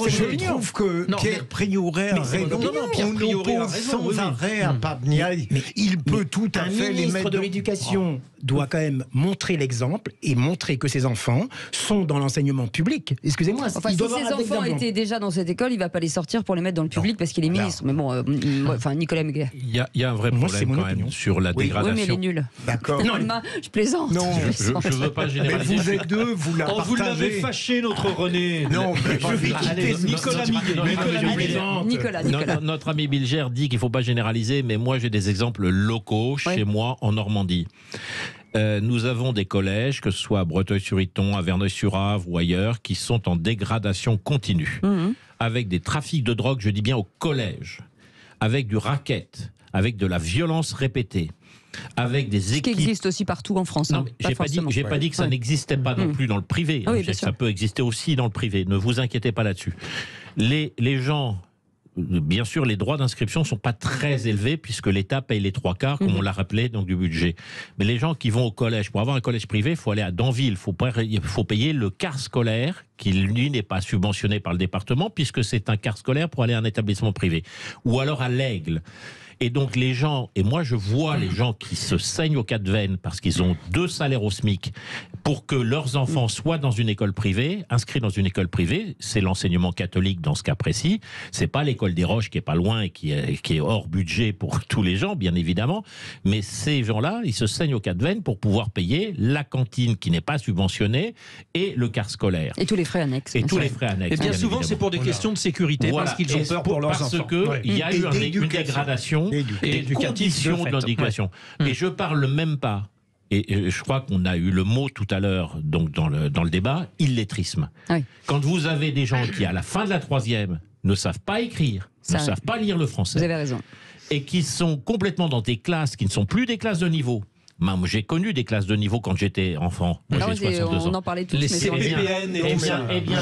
je trouve que Pierre Priouré a raison. arrêts à Pape Ndiaye, il peut tout à fait les mettre... Un ministre de l'Éducation doit quand même montrer l'exemple et montrer que ses enfants sont dans l'enseignement public. Excusez-moi, si ses enfants étaient déjà dans cette école, il ne va pas les sortir pour les mettre dans le public parce qu'il est ministre. Mais bon, Nicolas Méguer. Il y a un vrai problème quand même sur la dégradation. Oui, mais elle est nulle. D'accord. Non, je plaisante. Non, je ne veux pas généraliser. Mais vous êtes deux, vous la partagez. Vous l'avez fâché, notre René. Non, mais je vais quitter Nicolas. Notre ami Bilger dit qu'il ne faut pas généraliser, mais moi j'ai des exemples locaux chez moi en Normandie. Nous avons des collèges, que ce soit à Breteuil-sur-Iton, à Verneuil-sur-Avre ou ailleurs, qui sont en dégradation continue, avec des trafics de drogue, je dis bien au collège, avec du racket, avec de la violence répétée, avec des équipes... Ce qui existe aussi partout en France. Non, j'ai pas dit que ça n'existait pas non plus dans le privé. Oui, ça peut exister aussi dans le privé. Ne vous inquiétez pas là-dessus. Les gens... Bien sûr, les droits d'inscription ne sont pas très élevés puisque l'État paye les 3/4, comme on l'a rappelé, donc du budget. Mais les gens qui vont au collège, pour avoir un collège privé, il faut aller à Danville, il faut payer le quart scolaire qui, lui, n'est pas subventionné par le département puisque c'est un quart scolaire pour aller à un établissement privé. Ou alors à l'Aigle. Et donc les gens, et moi je vois les gens qui se saignent aux quatre veines parce qu'ils ont 2 salaires au SMIC pour que leurs enfants soient dans une école privée, inscrits dans une école privée, c'est l'enseignement catholique dans ce cas précis, c'est pas l'école des Roches qui est pas loin et qui est hors budget pour tous les gens, bien évidemment, mais ces gens-là, ils se saignent aux quatre veines pour pouvoir payer la cantine qui n'est pas subventionnée et le quart scolaire. Et tous les frais annexes. Et tous les frais annexes. Et bien souvent c'est pour des questions de sécurité, parce qu'ils ont peur pour leurs enfants. Parce qu'il y a eu une dégradation et des conditions de l'éducation. Et je parle même pas, et je crois qu'on a eu le mot tout à l'heure donc dans le débat, illettrisme. Oui. Quand vous avez des gens qui, à la fin de la 3e, ne savent pas écrire, ne savent pas lire le français. Vous avez raison. Et qui sont complètement dans des classes qui ne sont plus des classes de niveau. Moi, j'ai connu des classes de niveau quand j'étais enfant. Moi, j'ai 62 ans. On en parlait tous. Les CPN et bien,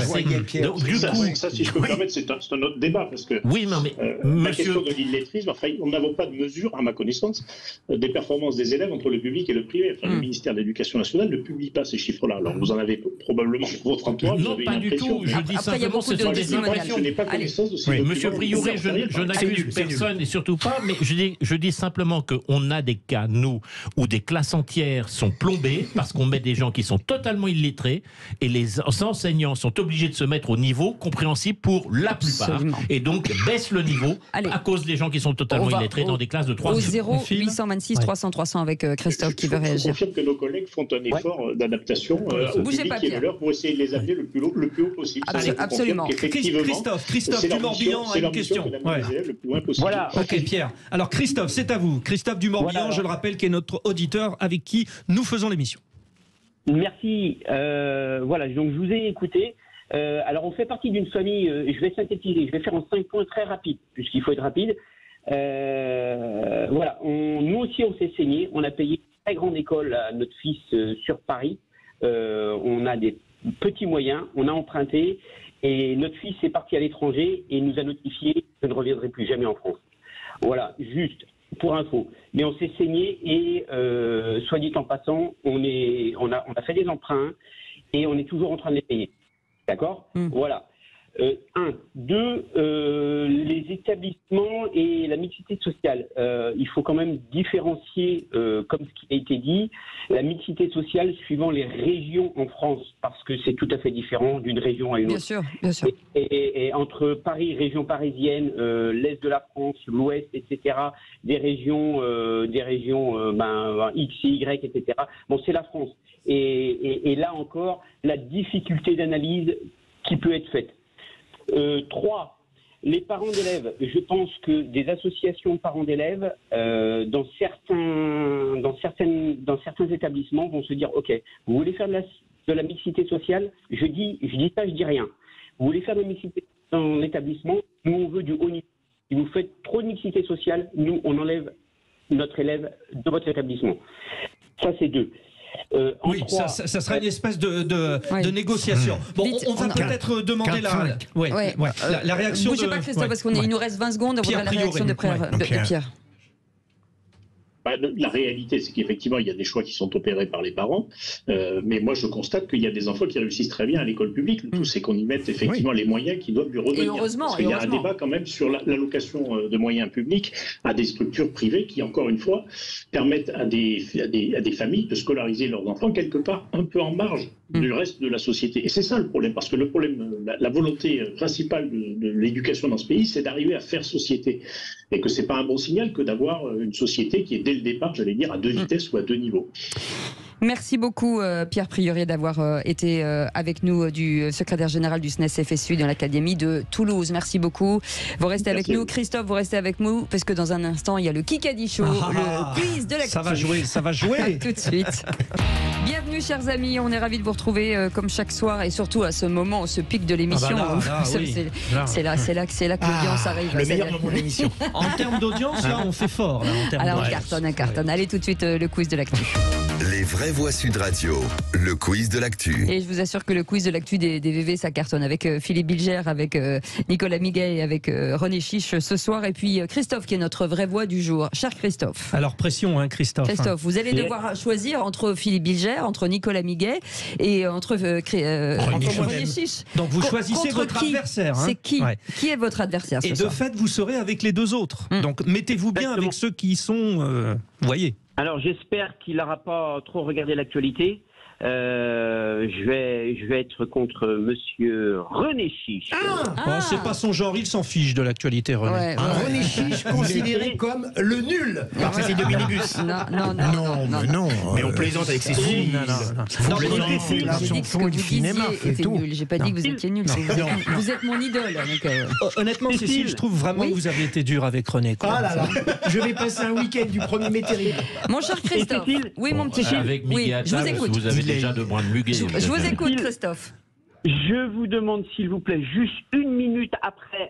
ça, si je peux me permettre, c'est un autre débat parce que la question de l'illettrisme, nous n'avons pas de mesure, à ma connaissance, des performances des élèves entre le public et le privé. Le ministère de l'Éducation nationale ne publie pas ces chiffres-là. Alors, vous en avez probablement pour votre entourage. Non, pas du tout. Je dis simplement que ce sont des impressions. Je n'ai pas connaissance de ces documents. Monsieur Prieuré, je n'accuse personne et surtout pas, mais je dis simplement qu'on a des cas, nous, où des classes entières sont plombées parce qu'on met des gens qui sont totalement illettrés et les enseignants sont obligés de se mettre au niveau compréhensible pour la plupart. Absolument. Et donc baissent le niveau à cause des gens qui sont totalement illettrés dans des classes de 3 au 0826 300 300 avec Christophe qui veut réagir. Je confirme que nos collègues font un effort d'adaptation au public qui est leur pour essayer de les amener le plus haut possible. Absolument. Christophe du Morbihan a une question. Voilà. Ok, Pierre. Alors Christophe, c'est à vous. Christophe du Morbihan, je le rappelle, qui est notre auditeur avec qui nous faisons l'émission. Merci. Voilà, donc je vous ai écouté. Alors on fait partie d'une famille, je vais synthétiser, je vais faire en 5 points très rapides, puisqu'il faut être rapide. Voilà, nous aussi on s'est saigné, on a payé une très grande école à notre fils sur Paris. On a des petits moyens, on a emprunté, et notre fils est parti à l'étranger et nous a notifié « je ne reviendrai plus jamais en France ». Voilà, juste pour info. Mais on s'est saigné et, soit dit en passant, on a fait des emprunts et on est toujours en train de les payer. D'accord ? Voilà. 1. 2. Les établissements et la mixité sociale. Il faut quand même différencier, comme ce qui a été dit, la mixité sociale suivant les régions en France, parce que c'est tout à fait différent d'une région à une autre. Bien sûr, bien sûr. Et entre Paris, région parisienne, l'Est de la France, l'Ouest, etc., des régions X, Y, etc., bon, c'est la France. Et là encore, la difficulté d'analyse qui peut être faite. 3. Les parents d'élèves. Je pense que des associations de parents d'élèves, dans certains établissements, vont se dire ok, vous voulez faire de la mixité sociale, je dis ça, je dis rien. Vous voulez faire de la mixité dans l'établissement, nous on veut du haut niveau. Si vous faites trop de mixité sociale, nous on enlève notre élève de votre établissement. Ça c'est 2. Oui, 3, ça sera une espèce de négociation. Bon, on va peut-être demander la réaction. Bougez pas Christophe, parce qu'il nous reste 20 secondes. On voudrait la réaction de Pierre. La réalité, c'est qu'effectivement, il y a des choix qui sont opérés par les parents, mais moi, je constate qu'il y a des enfants qui réussissent très bien à l'école publique. Le tout, c'est qu'on y mette effectivement les moyens qui doivent lui revenir. Et heureusement, parce qu'il y a un débat quand même sur l'allocation de moyens publics à des structures privées qui, encore une fois, permettent à des familles de scolariser leurs enfants quelque part un peu en marge du reste de la société. Et c'est ça le problème, parce que le problème, la volonté principale de l'éducation dans ce pays, c'est d'arriver à faire société. Et que c'est pas un bon signal que d'avoir une société qui est dès le départ, j'allais dire, à deux vitesses ou à deux niveaux. Merci beaucoup Pierre Priorier d'avoir été avec nous, du secrétaire général du SNES FSU dans l'Académie de Toulouse. Merci beaucoup. Vous restez avec nous. Christophe, vous restez avec nous parce que dans un instant, il y a le Kikadi Show, le quiz de l'actu. Ça va jouer, ça va jouer. À tout de suite. Bienvenue chers amis, on est ravis de vous retrouver comme chaque soir et surtout à ce moment, ce pic de l'émission. C'est là que l'audience arrive. Le meilleur moment de l'émission. En termes d'audience, là, on fait fort. Là, alors on cartonne. Allez tout de suite le quiz de l'actu. Les vraies voix Sud Radio, le quiz de l'actu. Et je vous assure que le quiz de l'actu des VV, ça cartonne avec Philippe Bilger, avec Nicolas Miguet et avec René Chiche ce soir. Et puis Christophe qui est notre vraie voix du jour. Cher Christophe. Alors pression, hein, Christophe. Christophe, vous allez devoir choisir entre Philippe Bilger, entre Nicolas Miguet et entre René Chiche. Donc vous choisissez votre adversaire. Hein. C'est qui est votre adversaire ce soir. De fait, vous serez avec les deux autres. Donc mettez-vous bien avec ceux qui sont... voyez. Alors j'espère qu'il n'aura pas trop regardé l'actualité. Je vais être contre monsieur René Chiche. C'est pas son genre, il s'en fiche de l'actualité, René. René Chiche considéré comme le nul par Cécile de Minibus. Non. Mais on plaisante avec Cécile. La chanson du cinéma, c'est tout. J'ai pas dit que vous étiez nul. Vous êtes mon idole. Honnêtement, Cécile, je trouve vraiment que vous avez été dur avec René. Ah là là, je vais passer un week-end du 1er mai terrible. Mon cher Christophe. Oui, mon petit Chiche. Avec Miguel à table, vous avez déjà de moins de muguet. Je vous écoute, Christophe. Je vous demande, s'il vous plaît, juste une minute après,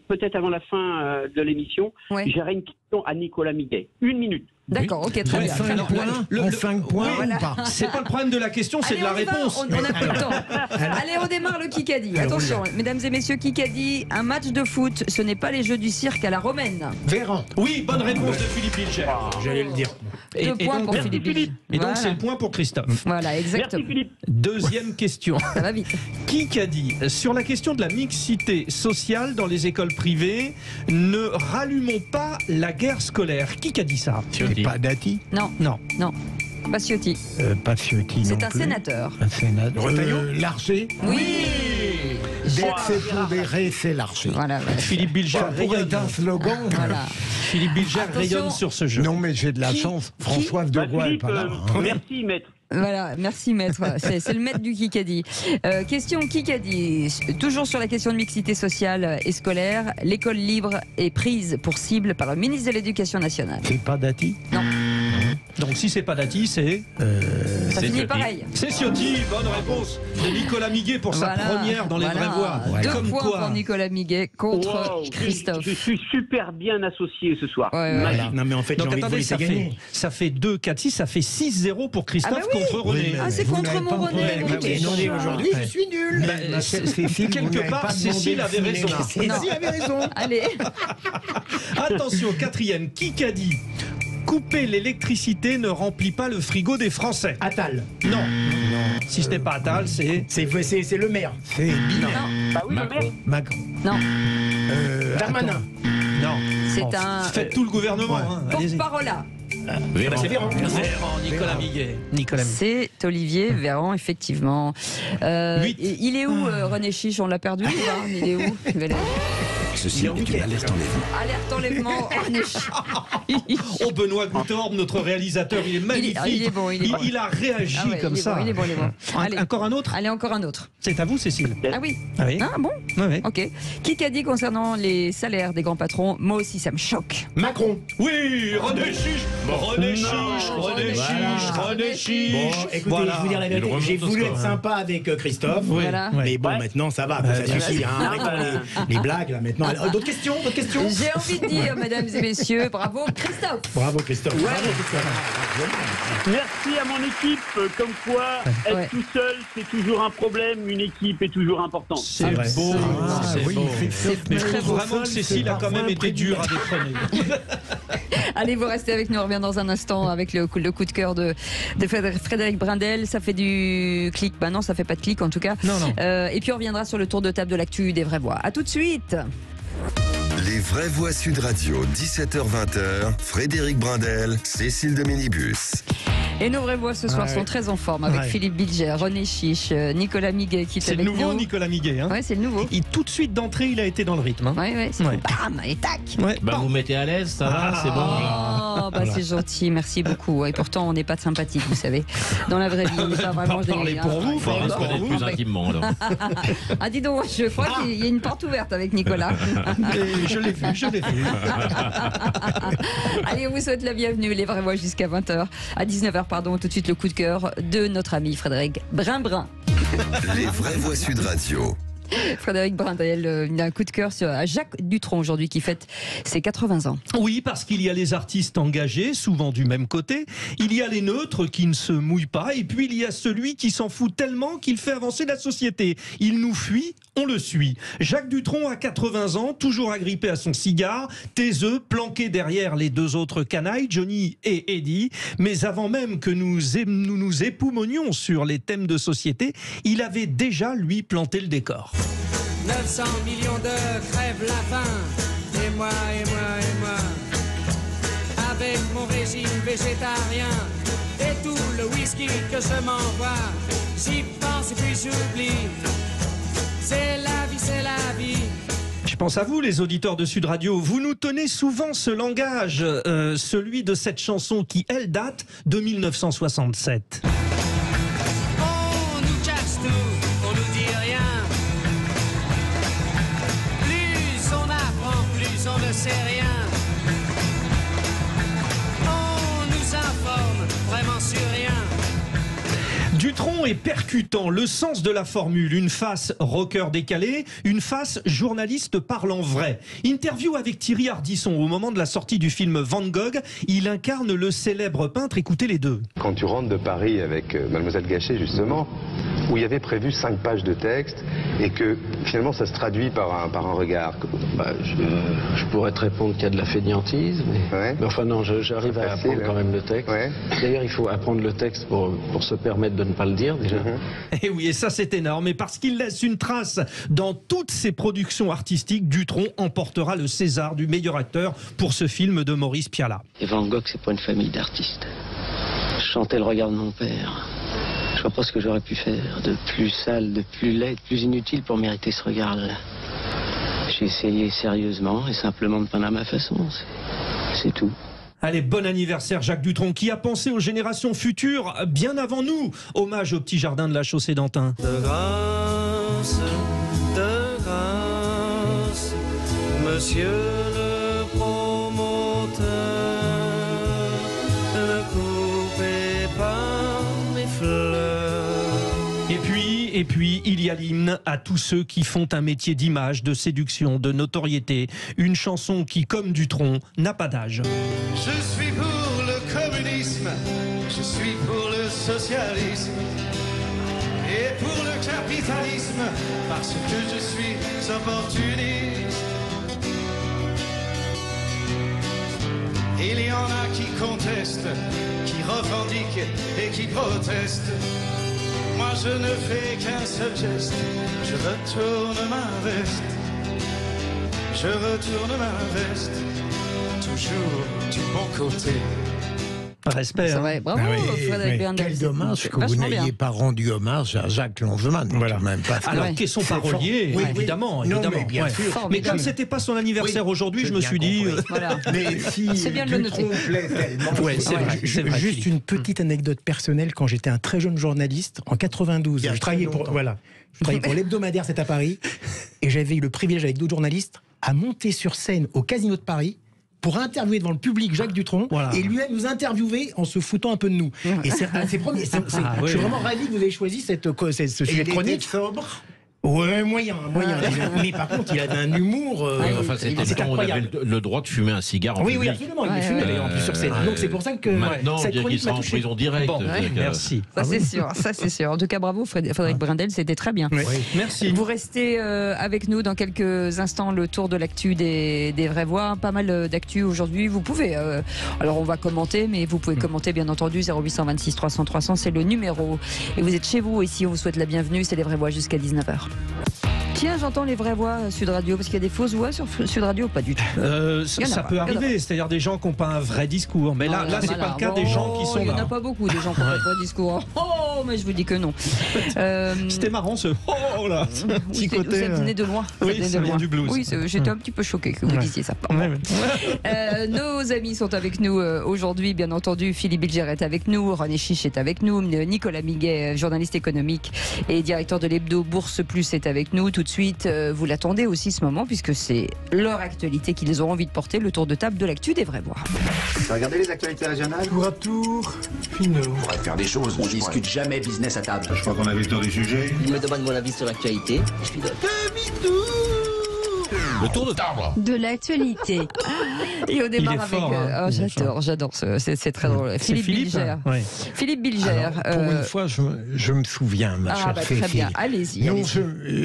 peut-être avant la fin de l'émission, j'aurai une question à Nicolas Miguet. Une minute. D'accord, ok, très bien. En 5 points ou pas? C'est pas le problème de la question, c'est de la réponse. On a peu de temps. Allez, on démarre le Kikadi. Attention, mesdames et messieurs, Kikadi, un match de foot, ce n'est pas les jeux du cirque à la romaine. Véran. Oui, bonne réponse de Philippe Bilger. J'allais le dire. Deux points pour Philippe Bilger. Et donc c'est le point pour Christophe. Voilà, exactement. Merci Philippe. Deuxième question. Ça va vite. Kikadi, sur la question de la mixité sociale dans les écoles privées, ne rallumons pas la guerre scolaire. Qui a dit ça? C'est pas Dati? Non. Pas Ciotti. Pas Ciotti. C'est un sénateur. Un sénateur. Larcher? Oui. Dès que c'est pondéré, c'est Larcher. Voilà. Philippe Bilger rayonne. Un slogan. Voilà. Philippe Bilger rayonne sur ce jeu. Non, mais j'ai de la chance. François de Gaulle n'est pas là. Merci, maître. Voilà, merci maître. C'est le maître du Kikadi. Question Kikadi. Toujours sur la question de mixité sociale et scolaire, l'école libre est prise pour cible par le ministre de l'Éducation nationale. C'est pas Dati? Non. Donc si c'est pas Dati, c'est... Ça finit pareil. C'est Ciotti, bonne réponse de Nicolas Miguet pour sa première dans les vraies voix. Deux points pour Nicolas Miguet contre Christophe. Je suis super bien associé ce soir. Non mais en fait, donc attendez, ça fait 2-4-6, ça fait 6-0 pour Christophe contre René. C'est contre mon René. Aujourd'hui, je suis nul. Quelque part, Cécile avait raison. Cécile avait raison. Allez. Attention, quatrième, qui a dit couper l'électricité ne remplit pas le frigo des Français? Attal. Non. Si ce n'est pas Attal, c'est... C'est le maire. C'est Binet. Bah oui, Macron. Non. Darmanin. Non. C'est un... Faites tout le gouvernement. Porte-parole là. C'est Véran. Nicolas Miguet. C'est Olivier Véran, effectivement. Il est où, René Chiche? On l'a perdu ou pas? Il est où? Ceci est une alerte enlèvement. Alerte enlèvement, René Chiche. Oh, Benoît Goutorbe, notre réalisateur, il est magnifique. Il est bon. Il a réagi comme ça. Il est bon. Allez. Encore un autre? Allez, encore un autre. C'est à vous, Cécile. Ah oui. Ah bon? Oui. Ok. Qui a dit concernant les salaires des grands patrons? Moi aussi, ça me choque. Macron. Oui, René Chiche. René Chiche. Bon, écoutez, je vais vous dire la vérité. J'ai voulu être sympa avec Christophe. Voilà. Mais bon, maintenant, ça va. Ça suffit. Arrêtons les blagues, là, maintenant. Voilà. D'autres questions? J'ai envie de dire, mesdames et messieurs, bravo Christophe. Bravo Christophe. Ouais. Bravo Christophe. Merci à mon équipe. Comme quoi, être tout seul, c'est toujours un problème. Une équipe est toujours importante. C'est beau. C'est beau. Mais je trouve vraiment que Cécile a quand même été dure à détrôner. Allez, vous restez avec nous. On revient dans un instant avec le coup de cœur de Frédéric Brindel. Ça fait du clic. Bah non, ça fait pas de clic en tout cas. Non. Et puis on reviendra sur le tour de table de l'actu des vraies voix. À tout de suite. Les vraies voix Sud Radio, 17h-20h, Frédéric Brindel, Cécile de Minibus. Et nos vraies voix ce soir sont très en forme avec Philippe Bilger, René Chiche, Nicolas Miguet qui est avec nous. C'est le nouveau Nicolas Miguet. Hein. Ouais, c'est le nouveau. Et tout de suite d'entrée, il a été dans le rythme. Hein. C'est bam et tac. Vous mettez à l'aise, ça va, c'est bon. Voilà. C'est gentil, merci beaucoup. Et pourtant, on n'est pas de sympathique, vous savez. Dans la vraie vie, on n'est pas vraiment parler pour vous, il faudra se connaître plus intimement. Alors. Ah, dis donc, je crois qu'il y a une porte ouverte avec Nicolas. Je l'ai vu. Allez, on vous souhaite la bienvenue, les vraies voix jusqu'à 20h. À 19h, pardon, tout de suite le coup de cœur de notre ami Frédéric Brinbrin. Les vraies voix Sud Radio. Frédéric Brindel, il a un coup de cœur à Jacques Dutronc aujourd'hui qui fête ses 80 ans. Oui, parce qu'il y a les artistes engagés, souvent du même côté, il y a les neutres qui ne se mouillent pas, et puis il y a celui qui s'en fout tellement qu'il fait avancer la société. Il nous fuit, on le suit. Jacques Dutronc a 80 ans, toujours agrippé à son cigare, taiseux, planqué derrière les deux autres canailles, Johnny et Eddie. Mais avant même que nous nous époumonions sur les thèmes de société, il avait déjà, lui, planté le décor. 900 millions de crèvent la faim. Et moi, avec mon régime végétarien et tout le whisky que je m'envoie, j'y pense et puis j'oublie. C'est la vie. Je pense à vous, les auditeurs de Sud Radio. Vous nous tenez souvent ce langage, celui de cette chanson qui, elle, date de 1967. On nous cache tout, on nous dit rien. On ne sait rien. On nous informe vraiment sur rien. Dutronc est percutant, le sens de la formule, une face rocker décalé, une face journaliste parlant vrai. Interview avec Thierry Ardisson au moment de la sortie du film Van Gogh, il incarne le célèbre peintre, écoutez les deux. Quand tu rentres de Paris avec Mademoiselle Gachet justement, où il y avait prévu 5 pages de texte et que finalement ça se traduit par un regard. Je pourrais te répondre qu'il y a de la fainéantise, mais enfin non, j'arrive à apprendre quand même le texte. D'ailleurs, il faut apprendre le texte pour se permettre de ne pas le dire déjà. Et oui, et ça c'est énorme. Et parce qu'il laisse une trace dans toutes ses productions artistiques, Dutronc emportera le César du meilleur acteur pour ce film de Maurice Pialat. Et Van Gogh, c'est pas une famille d'artistes. Je chantais le regard de mon père. Je vois pas ce que j'aurais pu faire de plus sale, de plus laid, de plus inutile pour mériter ce regard-là. J'ai essayé sérieusement et simplement de peindre à ma façon. C'est tout. Allez, bon anniversaire Jacques Dutronc qui a pensé aux générations futures bien avant nous. Hommage au petit jardin de la Chaussée d'Antin. De grâce, monsieur le promoteur, ne coupez pas mes fleurs. Et puis, il y a l'hymne à tous ceux qui font un métier d'image, de séduction, de notoriété. Une chanson qui, comme Dutronc, n'a pas d'âge. Je suis pour le communisme, je suis pour le socialisme et pour le capitalisme, parce que je suis opportuniste. Il y en a qui contestent, qui revendiquent et qui protestent. Moi je ne fais qu'un seul geste, je retourne ma veste. Je retourne ma veste, toujours du bon côté. Respect. Hein. Bravo, Frédéric Brindel. Quel dommage que vous n'ayez pas rendu hommage à Jacques Langemann. Voilà. Même pas. Alors, qui est son parolier, évidemment. Non, mais bien sûr. Mais comme c'était pas son anniversaire aujourd'hui, je me suis dit. Voilà. Mais si c'est bien de le noter. C'est vrai. Juste une petite anecdote personnelle. Quand j'étais un très jeune journaliste, en 92, je travaillais pour l'hebdomadaire, c'est à Paris, et j'avais eu le privilège avec d'autres journalistes à monter sur scène au Casino de Paris pour interviewer devant le public Jacques Dutronc et lui-même nous interviewer en se foutant un peu de nous. Et je suis vraiment ravi que vous ayez choisi ce sujet de chronique. Sobre. Ouais, moyen. Mais par contre, il avait un humour. Enfin, c'était le temps où on avait le droit de fumer un cigare en public. Oui, absolument. Il fumait d'ailleurs en plus sur scène. Donc c'est pour ça que maintenant, on dirait qu'il sera en prison direct. Bon, merci. Ça c'est sûr. En tout cas, bravo Frédéric Brindel, c'était très bien. Oui. Merci. Vous restez avec nous dans quelques instants, le tour de l'actu des vraies voix. Pas mal d'actu aujourd'hui. Vous pouvez, alors on va commenter, mais vous pouvez commenter bien entendu. 0826 300 300, c'est le numéro. Et vous êtes chez vous, ici on vous souhaite la bienvenue. C'est les vraies voix jusqu'à 19h. Tiens, j'entends les vraies voix Sud Radio, parce qu'il y a des fausses voix sur Sud Radio, pas du tout. Ça peut arriver, c'est-à-dire des gens qui n'ont pas un vrai discours. Mais là, c'est pas le cas des gens qui sont là. Il n'y en a pas beaucoup, des gens qui n'ont pas de vrai discours. Oh, mais je vous dis que non. C'était marrant ce oh là. Petit côté. Ça venait de loin. Oui, ça vient du blues. Oui, j'étais un petit peu choquée que vous disiez ça. Nos amis sont avec nous aujourd'hui, bien entendu. Philippe Bilger est avec nous, René Chiche est avec nous, Nicolas Miguet, journaliste économique et directeur de l'hebdo Bourse Plus est avec nous. Tout de suite, vous l'attendez aussi ce moment, puisque c'est leur actualité qu'ils ont envie de porter, le tour de table de l'actu des vraies voix. Regardez les actualités régionales. Tour à tour, Finot. On pourrait faire des choses. On discute jamais business à table. Je crois qu'on a vu le tour du sujet. Il me demande mon avis sur l'actualité. Je lui donne. Le tour de table de l'actualité. Et on démarre avec. J'adore. C'est très drôle. Philippe Bilger. Ouais. Philippe Bilger. Pour une fois, je me souviens, ma chère Cécile. Très bien. Allez-y.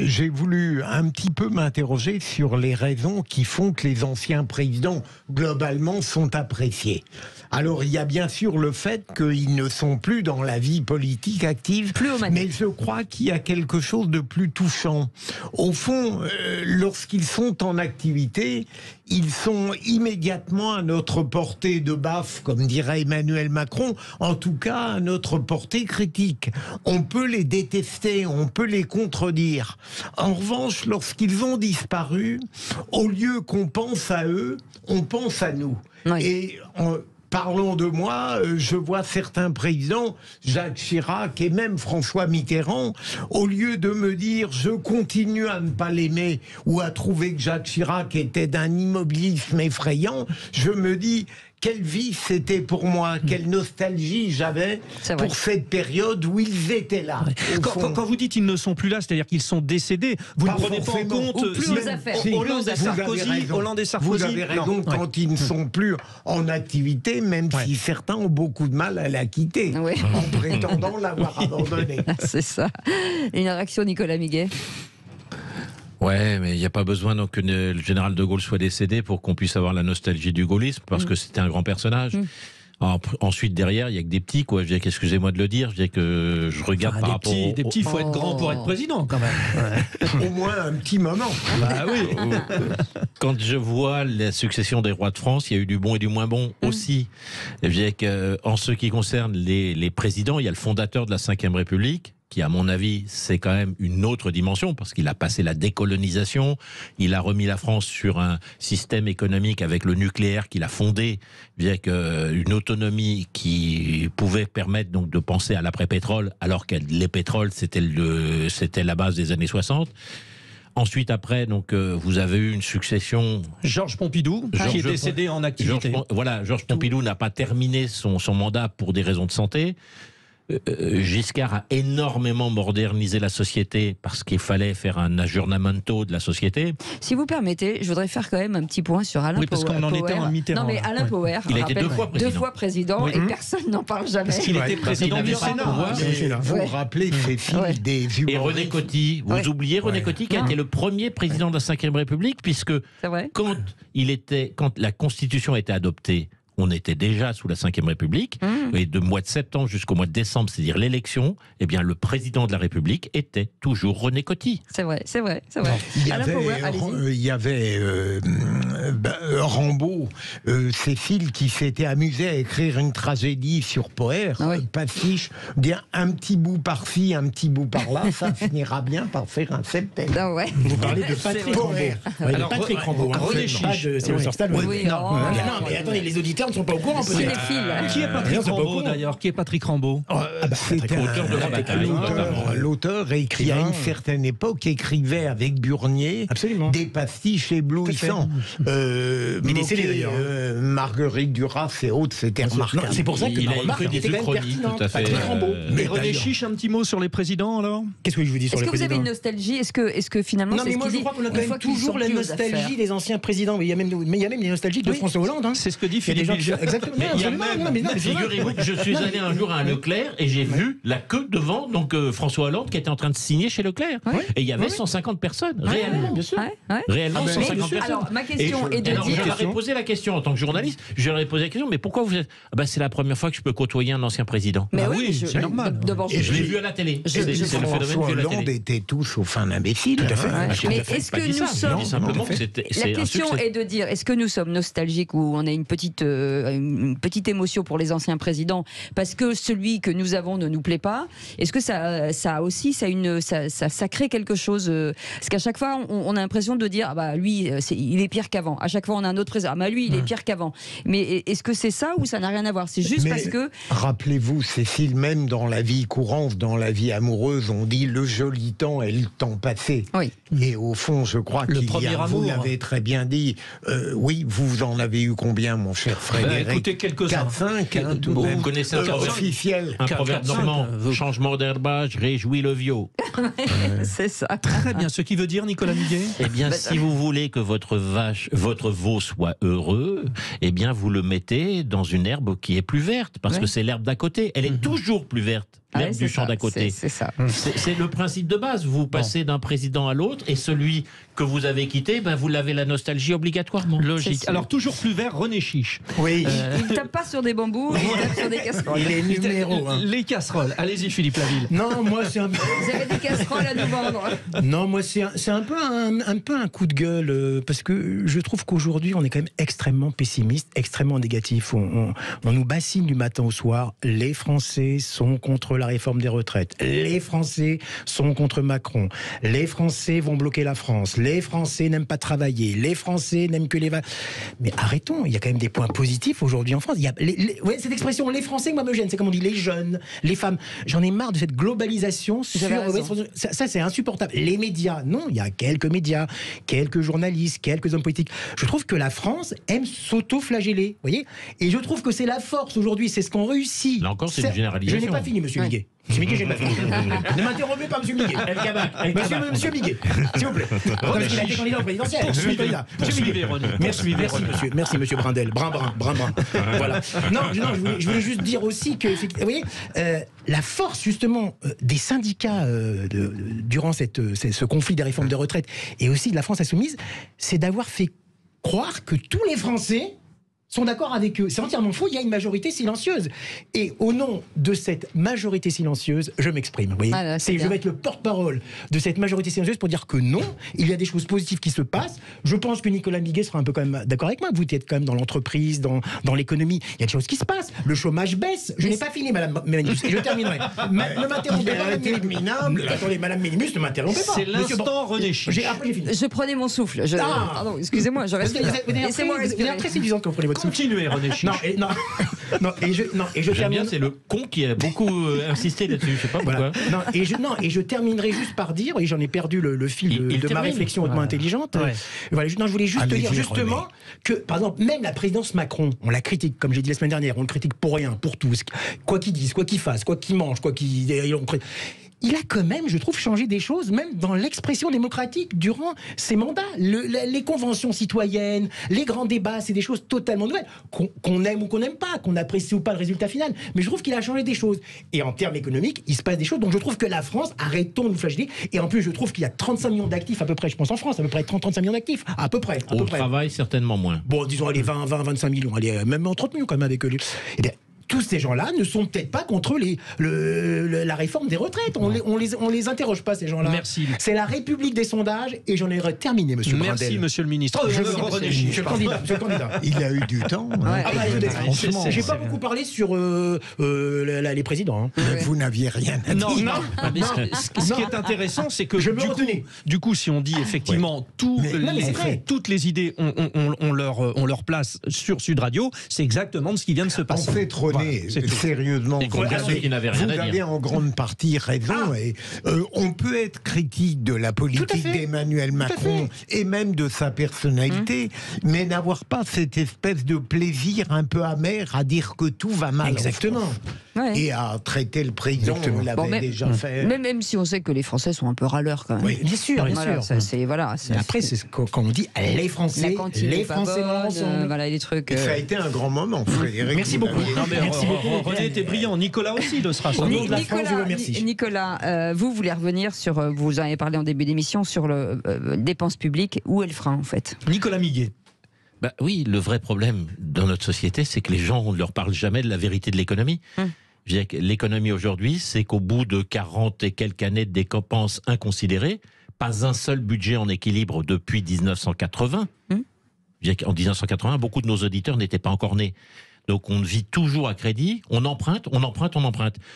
J'ai voulu un petit peu m'interroger sur les raisons qui font que les anciens présidents, globalement, sont appréciés. Alors, il y a bien sûr le fait qu'ils ne sont plus dans la vie politique active, mais je crois qu'il y a quelque chose de plus touchant. Au fond, lorsqu'ils sont en activité, ils sont immédiatement à notre portée de baffe, comme dirait Emmanuel Macron, en tout cas à notre portée critique. On peut les détester, on peut les contredire. En revanche, lorsqu'ils ont disparu, au lieu qu'on pense à eux, on pense à nous. Oui. Et parlons de moi, je vois certains présidents, Jacques Chirac et même François Mitterrand, au lieu de me dire je continue à ne pas l'aimer ou à trouver que Jacques Chirac était d'un immobilisme effrayant, je me dis quelle vie c'était pour moi, quelle nostalgie j'avais pour cette période où ils étaient là. Quand vous dites ils ne sont plus là, c'est-à-dire qu'ils sont décédés, vous ne prenez pas en compte Hollande et Sarkozy. Vous avez raison quand ils ne sont plus en activité, même si certains ont beaucoup de mal à la quitter, en prétendant l'avoir abandonnée. C'est ça. Une réaction, Nicolas Miguet? Ouais, mais il n'y a pas besoin donc que le général de Gaulle soit décédé pour qu'on puisse avoir la nostalgie du gaullisme, parce que c'était un grand personnage. Ensuite, derrière, il n'y a que des petits, quoi. Je dis, excusez-moi de le dire, je dis que je regarde par rapport aux... Des petits, il faut être grand pour être président, quand même. Au moins un petit moment. Bah oui. Quand je vois la succession des rois de France, il y a eu du bon et du moins bon aussi. Je dis qu'en ce qui concerne les présidents, il y a le fondateur de la Ve République, qui, à mon avis, c'est quand même une autre dimension, parce qu'il a passé la décolonisation, il a remis la France sur un système économique avec le nucléaire qu'il a fondé, avec une autonomie qui pouvait permettre donc de penser à l'après-pétrole, alors que les pétroles, c'était la base des années 60. Ensuite, après, donc, vous avez eu une succession. Georges Pompidou, qui est décédé en activité. Georges Pompidou n'a pas terminé son mandat pour des raisons de santé. Giscard a énormément modernisé la société parce qu'il fallait faire un aggiornamento de la société. Si vous permettez, je voudrais faire quand même un petit point sur Alain Power. Oui, parce qu'on en était en Mitterrand. Non, mais Alain Power, il a été deux fois président. Et personne n'en parle jamais. Parce qu'il était président du Sénat. Vous vous rappelez ces films des humoristes. Et René Coty, vous oubliez René Coty qui a été le premier président de la Ve République, puisque quand la Constitution a été adoptée, on était déjà sous la Ve République, et de mois de septembre jusqu'au mois de décembre, c'est-à-dire l'élection, eh bien, le président de la République était toujours René Coty. C'est vrai. Il y avait Rambaud, Cécile, qui s'était amusé à écrire une tragédie sur Poher, pastiche, bien un petit bout par-ci, un petit bout par-là, ça finira bien par faire un septembre. Vous parlez de Patrick Rambaud. Alors, Patrick Rambaud, René Chiche. Non, mais attendez, les auditeurs ne sont pas au courant. Qui est Patrick Rambaud, d'ailleurs? Qui est Patrick Rambaud? C'était l'auteur écrit à une certaine époque, écrivait avec Burnier des pastiches éblouissants. mais décédé d'ailleurs. Marguerite Duras et autres, c'était remarquable. C'est pour ça que ma remarque était quand même pertinente. Mais René Chiche, un petit mot sur les présidents alors? Qu'est-ce que je vous dis sur les présidents? Est-ce que vous avez une nostalgie? Est-ce que finalement, non, mais moi je crois qu'on a quand même toujours la nostalgie des anciens présidents. Mais il y a même les nostalgiques de François Hollande. C'est ce que dit Philippe Bilger. Exactement. Figurez-vous que je suis allé un jour à un Leclerc et j'ai vu la queue devant François Hollande qui était en train de signer chez Leclerc. Et il y avait 150 personnes, réellement. Bien sûr. Réellement 150 personnes. Alors, ma question est de dire... Je leur ai posé la question en tant que journaliste. Je leur ai posé la question, mais pourquoi vous êtes... C'est la première fois que je peux côtoyer un ancien président. Mais oui, c'est normal. Et je l'ai vu à la télé. C'est le phénomène vu à la télé. Hollande était tous au fin d'imbécile. Tout à fait. Mais est-ce que nous sommes... La question est de dire, est-ce que nous sommes nostalgiques ou on a une petite émotion pour les anciens présidents parce que celui que nous avons ne nous plaît pas? Est-ce que ça crée quelque chose? Parce qu'à chaque fois, on a l'impression de dire, lui, il est pire qu'avant. À chaque fois, on a un autre président. Lui, il est pire qu'avant. Mais est-ce que c'est ça ou ça n'a rien à voir? C'est juste parce que... Rappelez-vous, Cécile, même dans la vie courante, dans la vie amoureuse, on dit le joli temps et le temps passé. Oui. Et au fond, je crois qu'il y a, vous l'avez très bien dit, oui, vous en avez eu combien, mon cher Frédéric? Écoutez, quelques-uns. 4-5, tout vous connaissez un proverbe normand, changement d'herbage réjouit le vieux. C'est ça. Très bien, ce qui veut dire, Nicolas Miguet? Eh bien, si vous voulez que votre veau soit heureux, eh bien, vous le mettez dans une herbe qui est plus verte, parce que c'est l'herbe d'à côté. Elle est toujours plus verte. L'herbe du champ d'à côté. C'est ça. C'est le principe de base. Vous passez d'un président à l'autre et celui que vous avez quitté, vous l'avez la nostalgie obligatoirement. Logique. Alors toujours plus vert, René Chiche. Oui. Il ne tape pas sur des bambous, il tape sur des casseroles. Il est numéro 1. Les casseroles. Allez-y, Philippe Laville. Non, moi c'est un peu... Vous avez des casseroles à nous vendre. Non, moi c'est un peu un coup de gueule parce que je trouve qu'aujourd'hui on est quand même extrêmement pessimiste, extrêmement négatif. On nous bassine du matin au soir. Les Français sont contre la réforme des retraites. Les Français sont contre Macron. Les Français vont bloquer la France. Les Français n'aiment pas travailler. Les Français n'aiment que les... Mais arrêtons, il y a quand même des points positifs aujourd'hui en France. Il y a cette expression, les Français, moi me gêne, c'est comme on dit, les jeunes, les femmes. J'en ai marre de cette globalisation sur... Ça, c'est insupportable. Les médias, non, il y a quelques médias, quelques journalistes, quelques hommes politiques. Je trouve que la France aime s'auto-flageller, vous voyez. Et je trouve que c'est la force aujourd'hui, c'est ce qu'on réussit. Là encore, c'est une généralisation. Je n'ai pas fini, monsieur Miguet. Monsieur Miguet, j'ai pas fini. Ne m'interrompez pas, monsieur Miguet. Monsieur Miguet, s'il vous plaît. Parce qu'il a été candidat au présidentiel. Merci, monsieur Brindel. Brun. Voilà. Non, je voulais juste dire aussi que, vous voyez, la force, justement, des syndicats durant ce conflit des réformes de retraite et aussi de la France insoumise, c'est d'avoir fait croire que tous les Français sont d'accord avec eux. C'est entièrement faux, il y a une majorité silencieuse. Et au nom de cette majorité silencieuse, je m'exprime. Vous voyez, je vais être le porte-parole de cette majorité silencieuse pour dire que non, il y a des choses positives qui se passent. Je pense que Nicolas Miguet sera un peu quand même d'accord avec moi. Vous êtes quand même dans l'entreprise, dans l'économie. Il y a des choses qui se passent. Le chômage baisse. Je n'ai pas fini, madame Ménimus. Et je terminerai. Ne m'interrompez pas, attendez, madame Ménimus, ne m'interrompez pas. C'est l'instant René Chiche. Après, j'ai fini. Je prenais mon souffle. Pardon, excusez-moi, je respire. Laissez-moi respirer. C'est très séduisant quand vous prenez votre souffle. Continuez, René Chiche. Et je J'aime bien, c'est le con qui a beaucoup insisté là-dessus. Je sais pas pourquoi. Voilà. Et je terminerai juste par dire, et j'en ai perdu le fil de ma réflexion hautement intelligente. Voilà, je voulais juste te dire justement que, par exemple, même la présidence Macron, on la critique, comme j'ai dit la semaine dernière, on le critique pour rien, pour tout, quoi qu'il dise, quoi qu'il fasse, quoi qu'il mange, il a quand même, je trouve, changé des choses, même dans l'expression démocratique durant ses mandats. Les conventions citoyennes, les grands débats, c'est des choses totalement nouvelles, qu'on aime ou qu'on n'aime pas, qu'on apprécie ou pas le résultat final. Mais je trouve qu'il a changé des choses. Et en termes économiques, il se passe des choses. Donc je trouve que la France, arrêtons de nous flageller. Et en plus, je trouve qu'il y a 35 millions d'actifs à peu près, je pense en France, à peu près 30-35 millions d'actifs, à peu près. Au travail, certainement moins. Bon, disons, allez, 20-25 millions, allez, même en 30 millions quand même avec eux. Eh bien, tous ces gens-là ne sont peut-être pas contre la réforme des retraites. On les interroge pas, ces gens-là. Merci. C'est la République des sondages, et j'en ai terminé, monsieur Brindel. Merci, monsieur le ministre. Monsieur le candidat. Il a eu du temps. J'ai pas beaucoup parlé sur les présidents. Vous n'aviez rien à dire. Non. Ce qui est intéressant, c'est que du coup, si on dit effectivement toutes les idées ont leur place sur Sud Radio, c'est exactement ce qui vient de se passer. En fait, René mais sérieusement, vous avez en grande partie raison. Et, on peut être critique de la politique d'Emmanuel Macron et même de sa personnalité, mais n'avoir pas cette espèce de plaisir un peu amer à dire que tout va mal. Exactement. Et à traiter le président, on l'avait déjà fait. Même si on sait que les Français sont un peu râleurs quand même. Oui, bien sûr, bien sûr. Après, c'est quand on dit les Français, voilà les trucs. Ça a été un grand moment, Frédéric. Merci beaucoup. Merci beaucoup. René était brillant. Nicolas aussi le sera. Nicolas, vous voulez revenir sur, vous en avez parlé en début d'émission, sur le dépenses publiques. Où est le frein en fait? Nicolas Miguet. Oui, le vrai problème dans notre société, c'est que les gens, on ne leur parle jamais de la vérité de l'économie. L'économie aujourd'hui, c'est qu'au bout de 40 et quelques années de dépenses inconsidérées, pas un seul budget en équilibre depuis 1980. En 1980, beaucoup de nos auditeurs n'étaient pas encore nés. Donc on vit toujours à crédit, on emprunte.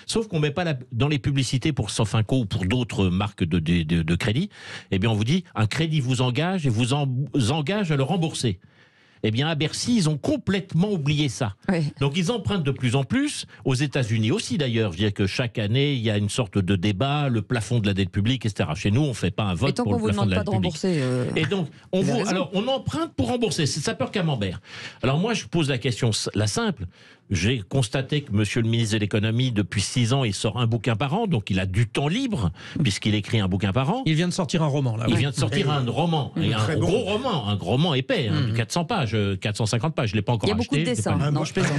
Sauf qu'on ne met pas dans les publicités pour Sofinco ou pour d'autres marques de crédit, eh bien on vous dit, un crédit vous engage et vous engage à le rembourser. Eh bien, à Bercy, ils ont complètement oublié ça. Donc, ils empruntent de plus en plus, aux États-Unis aussi d'ailleurs. Je veux dire que chaque année, il y a une sorte de débat, le plafond de la dette publique, etc. Chez nous, on ne fait pas un vote pour le plafond de la dette publique. Et donc, on emprunte pour rembourser. C'est sapeur camembert. Alors moi, je pose la question, la simple. J'ai constaté que monsieur le ministre de l'économie, depuis 6 ans, il sort un bouquin par an, donc il a du temps libre, puisqu'il écrit un bouquin par an. Il vient de sortir un roman, là. Il vient de sortir un roman, et un gros roman, un roman épais, de 400 pages, 450 pages. Je ne l'ai pas encore acheté. Il y a beaucoup de dessins. Non, je plaisante.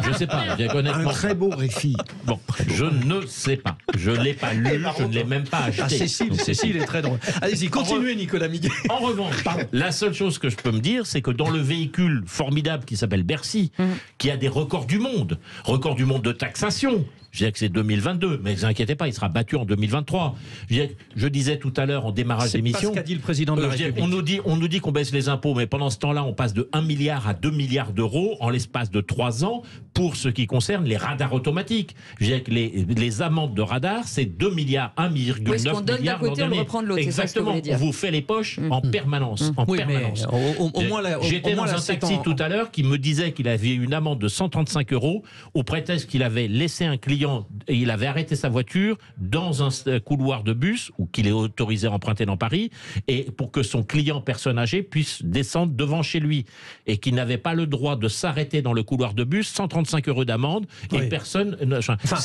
Je ne sais pas. Un très beau récit. Bon, je ne sais pas. Je ne l'ai pas lu, je ne l'ai même pas acheté. Cécile est très drôle. Allez-y, continuez, Nicolas Miguet. En revanche, la seule chose que je peux me dire, c'est que dans le véhicule formidable qui s'appelle Bercy, qui a des records du monde de taxation. Je disais que c'est 2022, mais ne vous inquiétez pas, il sera battu en 2023. Je disais tout à l'heure en démarrage d'émission... C'est pas ce qu'a dit le président de la République. On nous dit qu'on baisse les impôts, mais pendant ce temps-là, on passe de 1 milliard à 2 milliards d'euros en l'espace de 3 ans pour ce qui concerne les radars automatiques. Je disais que les amendes de radars, c'est 2 milliards, 1,9 milliard. Est-ce qu'on donne d'un côté, on reprend de l'autre? Exactement, on vous fait les poches en permanence. J'étais dans un taxi tout à l'heure qui me disait qu'il avait une amende de 135 € au prétexte qu'il avait laissé un client et il avait arrêté sa voiture dans un couloir de bus ou qu'il est autorisé à emprunter dans Paris et pour que son client personne âgée puisse descendre devant chez lui et qu'il n'avait pas le droit de s'arrêter dans le couloir de bus, 135 € d'amende et personne...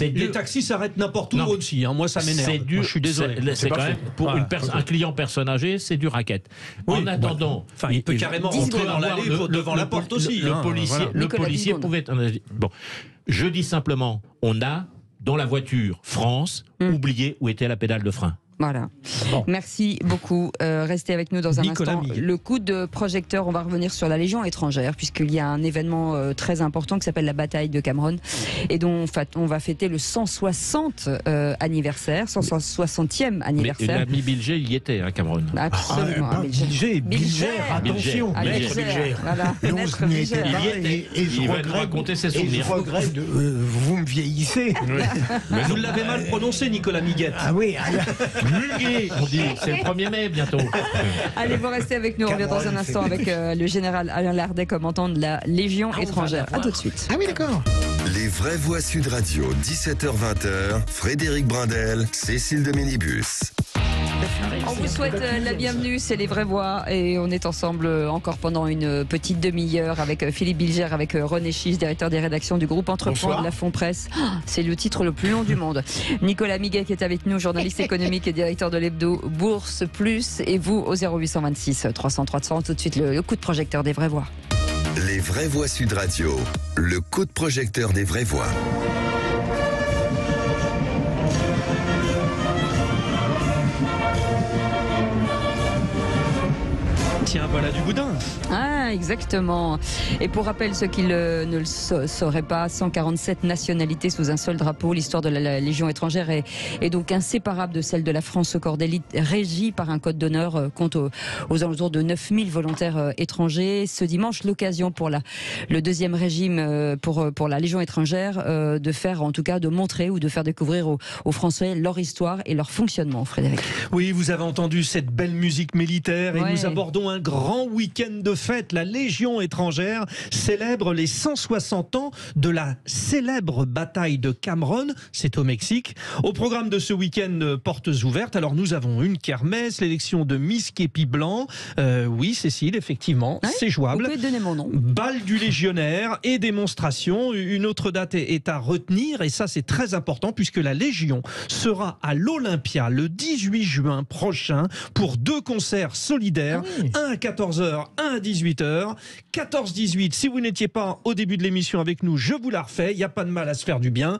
les taxis s'arrêtent n'importe où aussi, moi ça m'énerve. Je suis désolé. C'est quand même, pour un client personne âgée, c'est du racket. En attendant... il peut carrément rentrer dans l'allée devant la porte aussi. Le policier pouvait... Bon, je dis simplement, on a dans la voiture France oublié où était la pédale de frein. Voilà. Merci beaucoup. Restez avec nous dans un instant. Le coup de projecteur, on va revenir sur la Légion étrangère, puisqu'il y a un événement très important qui s'appelle la bataille de Cameroun, et dont on va fêter le 160e anniversaire. Mais l'ami Bilger, il y était à Cameroun. Absolument. Bilger, attention. Maître Bilger. Voilà. Maître Bilger. Il va nous raconter ses souvenirs. Je regrette, vous me vieillissez. Mais vous l'avez mal prononcé, Nicolas Miguet. Ah oui. Mulguet, on dit, c'est le 1er mai bientôt. Allez, vous restez avec nous, on revient dans un instant avec le général Alain Lardet, commandant de la Légion étrangère. A tout de suite. Ah oui, d'accord. Les vraies voix Sud Radio, 17h-20h, Frédéric Brindel, Cécile de Minibus. On vous souhaite la bienvenue, c'est les vraies voix et on est ensemble encore pendant une petite demi-heure avec Philippe Bilger, avec René Chiche, directeur des rédactions du groupe Entreprendre de la Fond Presse. C'est le titre le plus long du monde. Nicolas Miguet qui est avec nous, journaliste économique et directeur de l'hebdo Bourse Plus, et vous au 0826 300 300. Tout de suite le coup de projecteur des vraies voix. Les vraies voix Sud Radio, le coup de projecteur des vraies voix. Tiens, voilà du boudin. Ah, exactement. Et pour rappel, ceux qui ne le sauraient pas, 147 nationalités sous un seul drapeau. L'histoire de la Légion étrangère est donc inséparable de celle de la France. Ce corps d'élite régi par un code d'honneur compte aux alentours de 9000 volontaires étrangers. Ce dimanche, l'occasion pour le deuxième régime pour la Légion étrangère de montrer ou de faire découvrir aux Français leur histoire et leur fonctionnement, Frédéric. Oui, vous avez entendu cette belle musique militaire et nous abordons un grand week-end de fête. La Légion étrangère célèbre les 160 ans de la célèbre bataille de Cameron, c'est au Mexique. Au programme de ce week-end, portes ouvertes. Alors nous avons une kermesse, l'élection de Miss Képi Blanc. Oui, Cécile, effectivement, c'est jouable. Vous pouvez donner mon nom. Bal du légionnaire et démonstration. Une autre date est à retenir et ça c'est très important puisque la Légion sera à l'Olympia le 18 juin prochain pour 2 concerts solidaires, un à 14h, un à 18h. 14-18, si vous n'étiez pas au début de l'émission avec nous, je vous la refais, il n'y a pas de mal à se faire du bien.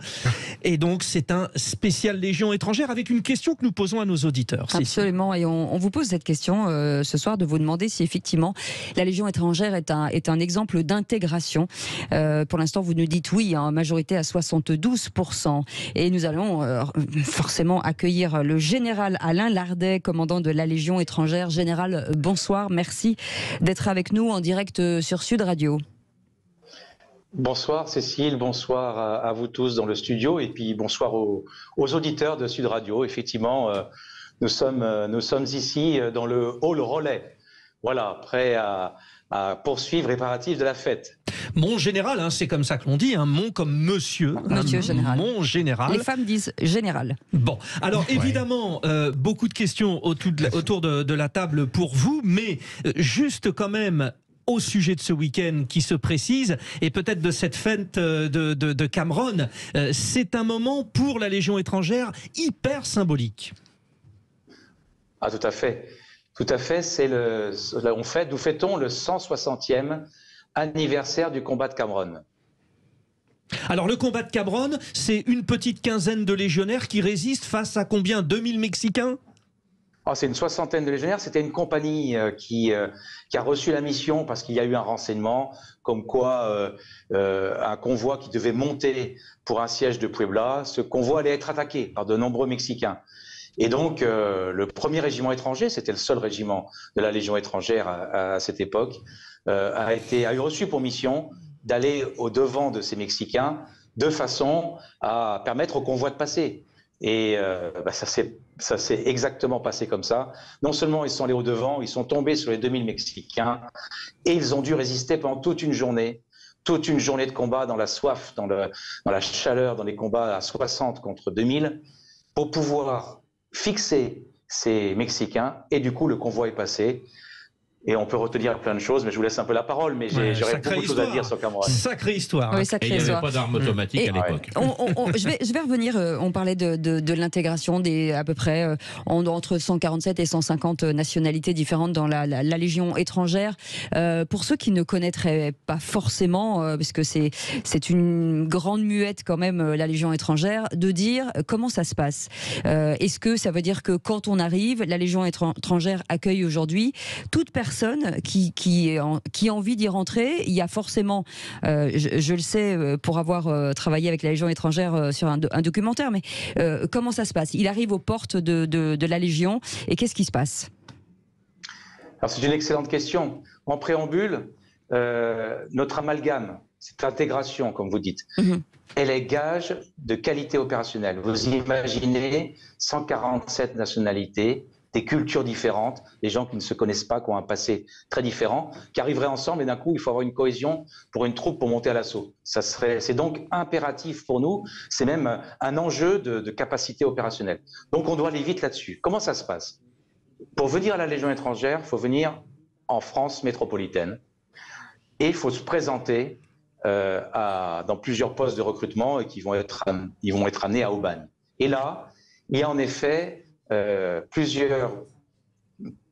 Et donc c'est un spécial Légion étrangère avec une question que nous posons à nos auditeurs. Absolument, et on vous pose cette question ce soir, de vous demander si effectivement la Légion étrangère est un exemple d'intégration. Pour l'instant vous nous dites oui, en majorité à 72%. Et nous allons forcément accueillir le général Alain Lardet, commandant de la Légion étrangère. Général, bonsoir, merci d'être avec nous en direct sur Sud Radio. Bonsoir Cécile, bonsoir à vous tous dans le studio et puis bonsoir aux auditeurs de Sud Radio. Effectivement, nous sommes ici dans le hall relais. Voilà, prêts à poursuivre les préparatifs de la fête. Mon général, hein, c'est comme ça que l'on dit, hein, mon comme monsieur. Monsieur général. Mon général. Les femmes disent général. Bon, alors évidemment, beaucoup de questions autour de la table pour vous, mais juste quand même au sujet de ce week-end qui se précise, et peut-être de cette fête de Cameron, c'est un moment pour la Légion étrangère hyper symbolique. Ah, tout à fait. Tout à fait, nous fêtons le 160e anniversaire du combat de Cameron. Alors le combat de Cameron, c'est une petite quinzaine de légionnaires qui résistent face à combien? 2000 Mexicains? C'est une soixantaine de légionnaires. C'était une compagnie qui a reçu la mission parce qu'il y a eu un renseignement comme quoi un convoi qui devait monter pour un siège de Puebla, ce convoi allait être attaqué par de nombreux Mexicains. Et donc, le premier régiment étranger, c'était le seul régiment de la Légion étrangère à cette époque, a eu reçu pour mission d'aller au-devant de ces Mexicains de façon à permettre au convoi de passer. Et ça s'est exactement passé comme ça. Non seulement ils sont allés au-devant, ils sont tombés sur les 2000 Mexicains et ils ont dû résister pendant toute une journée de combat dans la soif, dans la chaleur, dans les combats à 60 contre 2000 pour pouvoir fixer ces Mexicains, et du coup le convoi est passé. Et on peut retenir plein de choses, mais je vous laisse un peu la parole, mais j'aurais beaucoup de choses à dire sur Cameron. Sacrée histoire. Oui, sacrée et il n'y histoire. avait pas d'armes automatiques à l'époque. Je vais revenir, on parlait de l'intégration à peu près entre 147 et 150 nationalités différentes dans la Légion étrangère. Pour ceux qui ne connaîtraient pas forcément, parce que c'est une grande muette quand même, la Légion étrangère, de dire comment ça se passe. Est-ce que ça veut dire que quand on arrive, la Légion étrangère accueille aujourd'hui toute personne qui a envie d'y rentrer? Il y a forcément, je le sais pour avoir travaillé avec la Légion étrangère sur un documentaire, mais comment ça se passe? Il arrive aux portes de la Légion et qu'est-ce qui se passe? Alors c'est une excellente question. En préambule, notre amalgame, cette intégration, comme vous dites, elle est gage de qualité opérationnelle. Vous imaginez 147 nationalités, des cultures différentes, des gens qui ne se connaissent pas, qui ont un passé très différent, qui arriveraient ensemble et d'un coup, il faut avoir une cohésion pour une troupe pour monter à l'assaut. C'est donc impératif pour nous, c'est même un enjeu de capacité opérationnelle. Donc on doit aller vite là-dessus. Comment ça se passe? Pour venir à la Légion étrangère, il faut venir en France métropolitaine et il faut se présenter dans plusieurs postes de recrutement et ils vont être amenés à Aubagne. Et là, il y a en effet plusieurs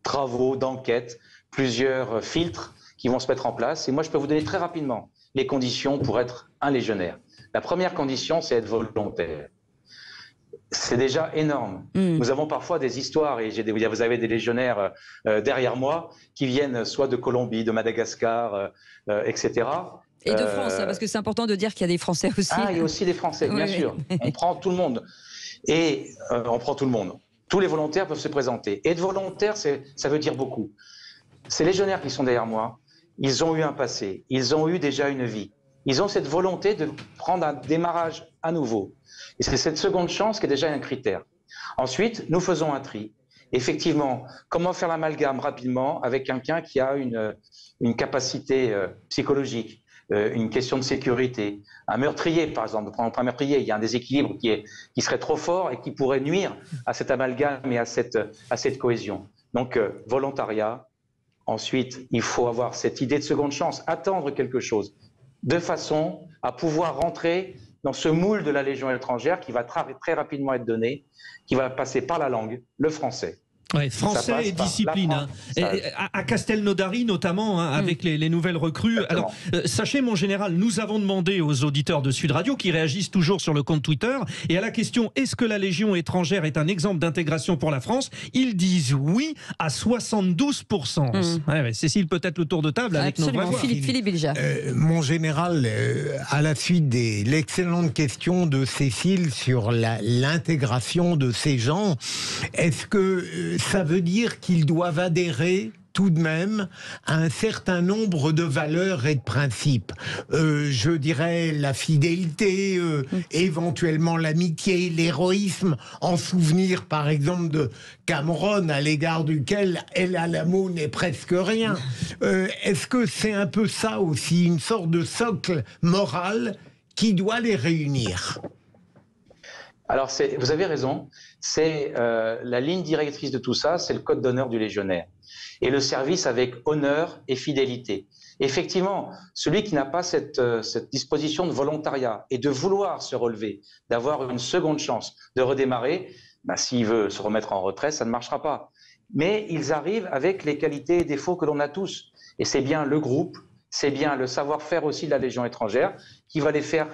travaux d'enquête, plusieurs filtres qui vont se mettre en place. Et moi, je peux vous donner très rapidement les conditions pour être un légionnaire. La première condition, c'est être volontaire. C'est déjà énorme. Nous avons parfois des histoires, et vous avez des légionnaires derrière moi qui viennent soit de Colombie, de Madagascar, etc. Et de France, parce que c'est important de dire qu'il y a des Français aussi. Ah, il y a aussi des Français, bien sûr. On prend tout le monde. Et on prend tout le monde. Tous les volontaires peuvent se présenter. Être volontaire, ça veut dire beaucoup. Ces légionnaires qui sont derrière moi, ils ont eu un passé, ils ont eu déjà une vie. Ils ont cette volonté de prendre un démarrage à nouveau. Et c'est cette seconde chance qui est déjà un critère. Ensuite, nous faisons un tri. Effectivement, comment faire l'amalgame rapidement avec quelqu'un qui a une capacité psychologique, une question de sécurité. Un meurtrier, par exemple, prenons un meurtrier, il y a un déséquilibre qui serait trop fort et qui pourrait nuire à cet amalgame et à cette cohésion. Donc, volontariat. Ensuite, il faut avoir cette idée de seconde chance, attendre quelque chose, de façon à pouvoir rentrer dans ce moule de la Légion étrangère qui va très rapidement être donné, qui va passer par la langue, le français. Ouais, français et discipline. À Castelnaudary notamment, avec les nouvelles recrues. Exactement. Alors, sachez mon général, nous avons demandé aux auditeurs de Sud Radio qui réagissent toujours sur le compte Twitter, et à la question est-ce que la Légion étrangère est un exemple d'intégration pour la France, ils disent oui à 72%. Ouais, Cécile, peut-être le tour de table avec nos voix. Philippe Bilger. Mon général, à la suite de l'excellente question de Cécile sur l'intégration de ces gens, est-ce que ça veut dire qu'ils doivent adhérer tout de même à un certain nombre de valeurs et de principes. Je dirais la fidélité, éventuellement l'amitié, l'héroïsme, en souvenir par exemple de Cameron, à l'égard duquel El Alamo n'est presque rien. Est-ce que c'est un peu ça aussi, une sorte de socle moral qui doit les réunir ? Alors, vous avez raison, c'est la ligne directrice de tout ça, c'est le code d'honneur du légionnaire. Et le service avec honneur et fidélité. Effectivement, celui qui n'a pas cette disposition de volontariat et de vouloir se relever, d'avoir une seconde chance de redémarrer, s'il veut se remettre en retrait, ça ne marchera pas. Mais ils arrivent avec les qualités et défauts que l'on a tous. Et c'est bien le groupe, c'est bien le savoir-faire aussi de la Légion étrangère qui va les faire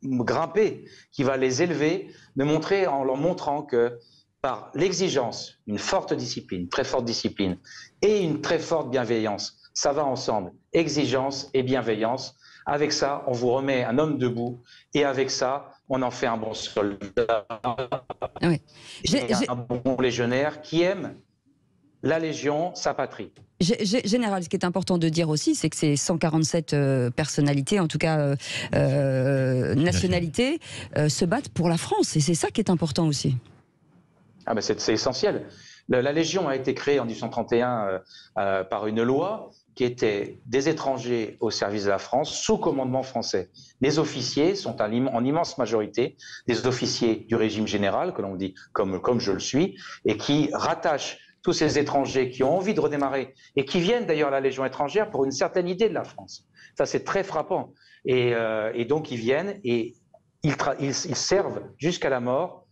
grimper, qui va les élever, en leur montrant que par l'exigence, une forte discipline, très forte discipline, et une très forte bienveillance, ça va ensemble, exigence et bienveillance. Avec ça, on vous remet un homme debout, et avec ça, on en fait un bon soldat, oui. Un bon légionnaire qui aime la Légion, sa patrie. Général, ce qui est important de dire aussi, c'est que ces 147 personnalités, en tout cas nationalités, se battent pour la France. Et c'est ça qui est important aussi. Ah ben c'est essentiel. La Légion a été créée en 1831 par une loi qui était des étrangers au service de la France, sous commandement français. Les officiers sont en immense majorité des officiers du régime général, que l'on dit comme je le suis, et qui rattachent tous ces étrangers qui ont envie de redémarrer et qui viennent d'ailleurs à la Légion étrangère pour une certaine idée de la France. Ça, c'est très frappant. Et donc, ils viennent et ils servent jusqu'à la mort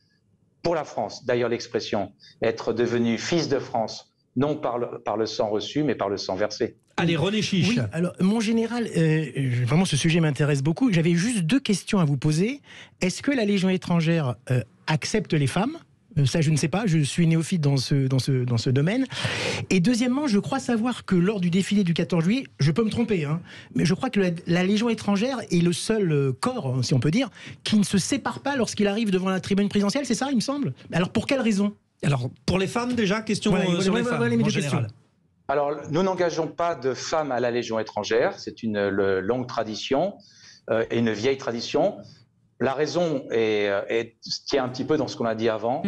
pour la France. D'ailleurs, l'expression « être devenu fils de France », non par le sang reçu, mais par le sang versé. Allez, René Chiche. Oui, alors, mon général, vraiment, ce sujet m'intéresse beaucoup. J'avais juste 2 questions à vous poser. Est-ce que la Légion étrangère accepte les femmes ? Ça, je ne sais pas, je suis néophyte dans ce domaine. Et deuxièmement, je crois savoir que lors du défilé du 14 juillet, je peux me tromper, mais je crois que la Légion étrangère est le seul corps, si on peut dire, qui ne se sépare pas lorsqu'il arrive devant la tribune présidentielle, c'est ça, il me semble ? Alors, pour quelle raison ? Alors, pour les femmes, déjà, question sur les femmes, en général. Alors, nous n'engageons pas de femmes à la Légion étrangère, c'est une longue tradition et une vieille tradition. La raison tient un petit peu dans ce qu'on a dit avant.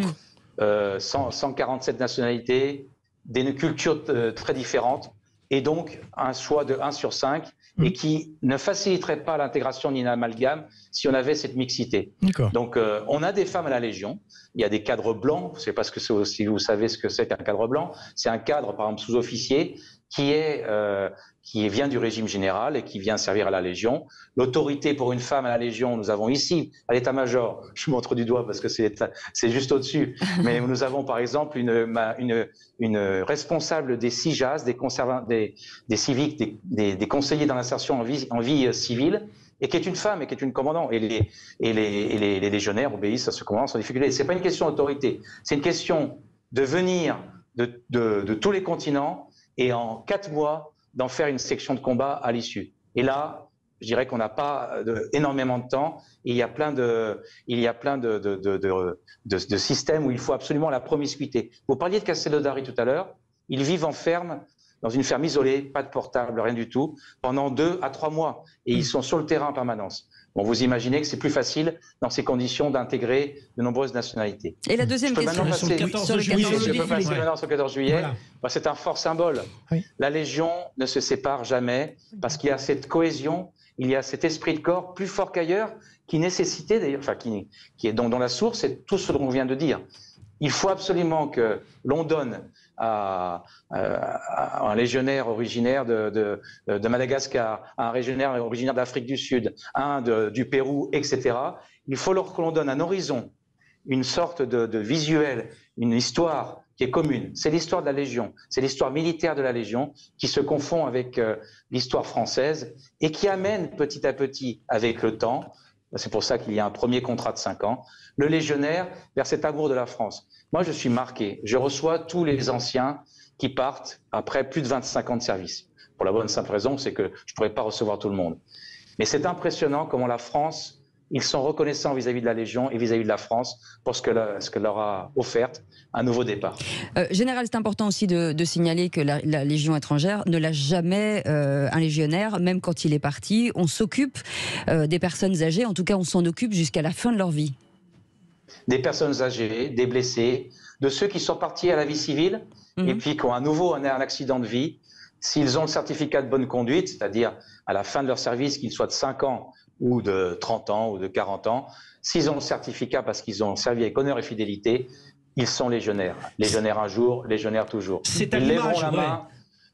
147 nationalités, des cultures très différentes, et donc un choix de 1 sur 5, et qui ne faciliterait pas l'intégration ni l'amalgame si on avait cette mixité. Donc on a des femmes à la Légion, il y a des cadres blancs, je ne sais pas si vous savez ce que c'est qu'un cadre blanc, c'est un cadre par exemple sous-officier qui vient du régime général et qui vient servir à la Légion. L'autorité pour une femme à la Légion, nous avons ici, à l'état-major, je montre du doigt parce que c'est juste au-dessus, mais nous avons par exemple une responsable des CIJAS, des civiques, des conseillers dans l'insertion en vie civile, et qui est une femme et qui est une commandante. Et les légionnaires obéissent à ce commandant sans difficulté. Ce n'est pas une question d'autorité, c'est une question de venir de tous les continents et en 4 mois d'en faire une section de combat à l'issue. Et là, je dirais qu'on n'a pas énormément de temps. Et il y a plein de systèmes où il faut absolument la promiscuité. Vous parliez de Castelnaudary tout à l'heure. Ils vivent en ferme dans une ferme isolée, pas de portable, rien du tout, pendant 2 à 3 mois. Et ils sont sur le terrain en permanence. Bon, vous imaginez que c'est plus facile dans ces conditions d'intégrer de nombreuses nationalités. Et la deuxième question, sur le 14 juillet. Je peux passer maintenant sur le 14 juillet. Voilà. C'est un fort symbole. Oui. La Légion ne se sépare jamais parce qu'il y a cette cohésion, il y a cet esprit de corps plus fort qu'ailleurs qui nécessitait, d'ailleurs, enfin, qui est dont la source, c'est tout ce dont on vient de dire. Il faut absolument que l'on donne à un légionnaire originaire de Madagascar, à un légionnaire originaire d'Afrique du Sud, un du Pérou, etc. Il faut que l'on donne un horizon, une sorte de visuel, une histoire qui est commune. C'est l'histoire de la Légion, c'est l'histoire militaire de la Légion qui se confond avec l'histoire française et qui amène petit à petit, avec le temps, c'est pour ça qu'il y a un premier contrat de 5 ans, le légionnaire vers cet amour de la France. Moi, je suis marqué. Je reçois tous les anciens qui partent après plus de 25 ans de service. Pour la bonne simple raison, c'est que je ne pourrais pas recevoir tout le monde. Mais c'est impressionnant comment la France, ils sont reconnaissants vis-à-vis de la Légion et vis-à-vis de la France pour ce que leur a offert un nouveau départ. Général, c'est important aussi de signaler que la Légion étrangère ne lâche jamais un légionnaire, même quand il est parti. On s'occupe des personnes âgées, en tout cas on s'en occupe jusqu'à la fin de leur vie. Des personnes âgées, des blessés, de ceux qui sont partis à la vie civile et puis qui ont un accident de vie. S'ils ont le certificat de bonne conduite, c'est-à-dire à la fin de leur service, qu'ils soient de 5 ans ou de 30 ans ou de 40 ans, s'ils ont le certificat parce qu'ils ont servi avec honneur et fidélité, ils sont légionnaires. Légionnaires un jour, légionnaires toujours. Ils lèveront la main.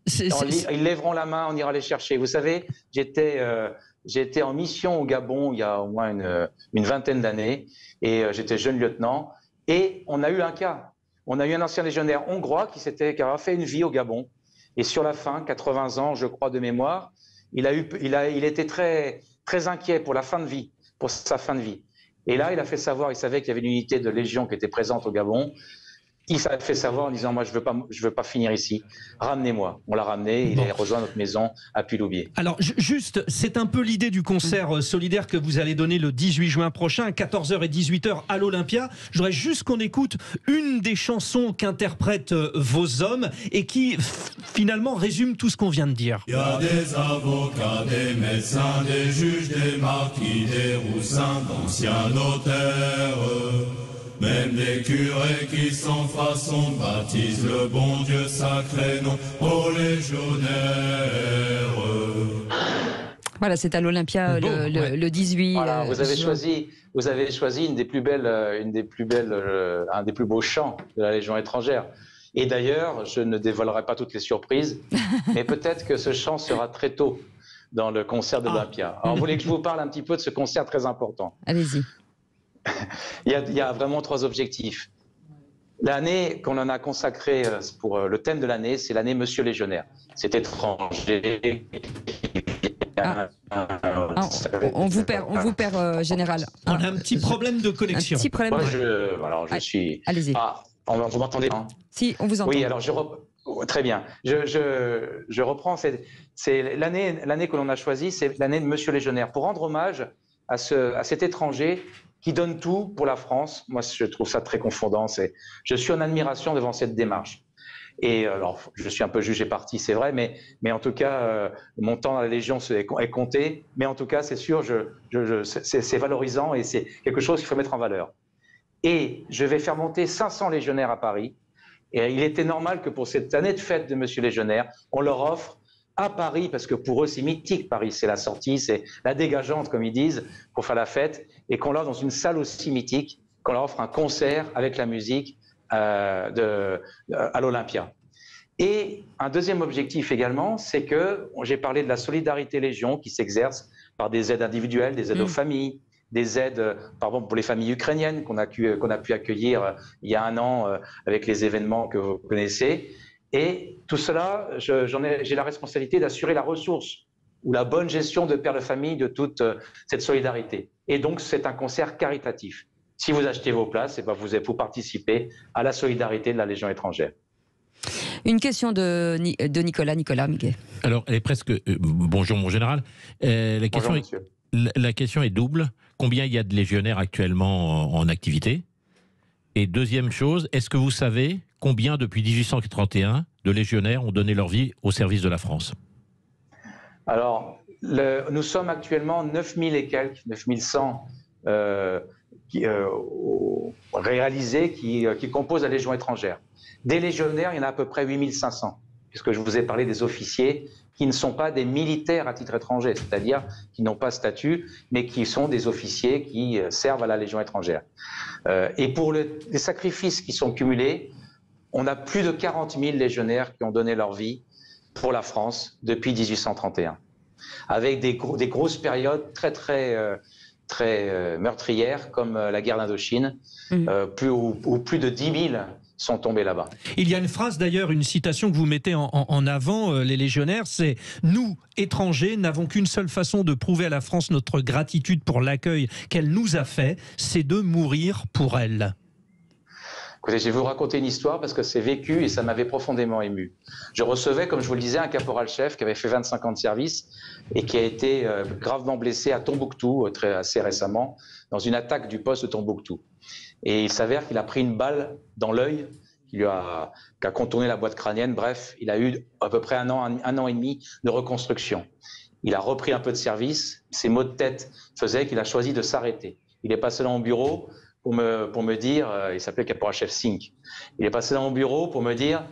Ils lèveront la main, on ira les chercher. Vous savez, j'étais en mission au Gabon il y a au moins une vingtaine d'années et j'étais jeune lieutenant et on a eu un cas. On a eu un ancien légionnaire hongrois qui avait fait une vie au Gabon et sur la fin, 80 ans je crois de mémoire, il était très, très inquiet pour la fin de vie, pour sa fin de vie. Et là, il a fait savoir, il savait qu'il y avait une unité de Légion qui était présente au Gabon. Il s'est fait savoir en disant « moi je veux pas finir ici, ramenez-moi ». On l'a ramené, il a rejoint notre maison à Puy-Loubier. Alors juste, c'est un peu l'idée du concert solidaire que vous allez donner le 18 juin prochain, à 14h et 18h à l'Olympia. Je voudrais juste qu'on écoute une des chansons qu'interprètent vos hommes et qui finalement résume tout ce qu'on vient de dire. Il y a des avocats, des médecins, des juges, des marquis, des roussins, d'anciens notaires. Même les curés qui sans façon baptisent le bon Dieu sacré nom aux légionnaires. Voilà, c'est à l'Olympia le 18. Voilà, vous avez choisi un des plus beaux chants de la Légion étrangère. Et d'ailleurs, je ne dévoilerai pas toutes les surprises, mais peut-être que ce chant sera très tôt dans le concert de l'Olympia. Alors, vous voulez que je vous parle un petit peu de ce concert très important? Allez-y. Il y a vraiment 3 objectifs. L'année qu'on en a consacrée pour le thème de l'année, c'est l'année Monsieur Légionnaire. C'est étranger. On vous perd, Général. On a un petit problème de connexion. Un petit problème. Moi, je suis. Allez-y. Vous m'entendez? Si, on vous entend. Oui, alors très bien. Je reprends. C'est l'année que l'on a choisie, c'est l'année de Monsieur Légionnaire, pour rendre hommage à cet étranger qui donne tout pour la France. Moi, je trouve ça très confondant. Je suis en admiration devant cette démarche. Et alors, je suis un peu jugé parti, c'est vrai, mais en tout cas, mon temps à la Légion est compté. Mais en tout cas, c'est sûr, c'est valorisant et c'est quelque chose qu'il faut mettre en valeur. Et je vais faire monter 500 légionnaires à Paris. Et il était normal que pour cette année de fête de Monsieur Légionnaire, on leur offre à Paris, parce que pour eux c'est mythique, Paris, c'est la sortie, c'est la dégageante comme ils disent, pour faire la fête, et qu'on leur dans une salle aussi mythique, qu'on leur offre un concert avec la musique à l'Olympia. Et un deuxième objectif également, c'est que j'ai parlé de la solidarité Légion qui s'exerce par des aides individuelles, des aides aux familles, des aides, par exemple, pour les familles ukrainiennes qu'on a pu accueillir il y a 1 an avec les événements que vous connaissez. Et tout cela, j'ai la responsabilité d'assurer la ressource ou la bonne gestion de père de famille de toute cette solidarité. Et donc, c'est un concert caritatif. Si vous achetez vos places, vous participez à la solidarité de la Légion étrangère. Une question de Nicolas Miguet. Alors, elle est presque... bonjour, mon général. La question est double. Combien il y a de légionnaires actuellement en activité? Et deuxième chose, est-ce que vous savez combien, depuis 1831, de légionnaires ont donné leur vie au service de la France? Alors, nous sommes actuellement 9000 et quelques, 9100 réalisés qui composent la Légion étrangère. Des légionnaires, il y en a à peu près 8500, puisque je vous ai parlé des officiers qui ne sont pas des militaires à titre étranger, c'est-à-dire qui n'ont pas statut, mais qui sont des officiers qui servent à la Légion étrangère. Et pour les sacrifices qui sont cumulés, on a plus de 40 000 légionnaires qui ont donné leur vie pour la France depuis 1831, avec des grosses périodes très meurtrières, comme la guerre d'Indochine, où plus de 10 000 sont tombés là-bas. Il y a une phrase d'ailleurs, une citation que vous mettez en avant, les légionnaires, c'est « Nous, étrangers, n'avons qu'une seule façon de prouver à la France notre gratitude pour l'accueil qu'elle nous a fait, c'est de mourir pour elle. » Écoutez, je vais vous raconter une histoire parce que c'est vécu et ça m'avait profondément ému. Je recevais, comme je vous le disais, un caporal-chef qui avait fait 25 ans de service et qui a été gravement blessé à Tombouctou assez récemment, dans une attaque du poste de Tombouctou. Et il s'avère qu'il a pris une balle dans l'œil qui a contourné la boîte crânienne. Bref, il a eu à peu près un an et demi de reconstruction. Il a repris un peu de service. Ses maux de tête faisaient qu'il a choisi de s'arrêter. Il est passé dans mon bureau pour me dire, il s'appelait caporal-chef Sink, il est passé dans mon bureau pour me dire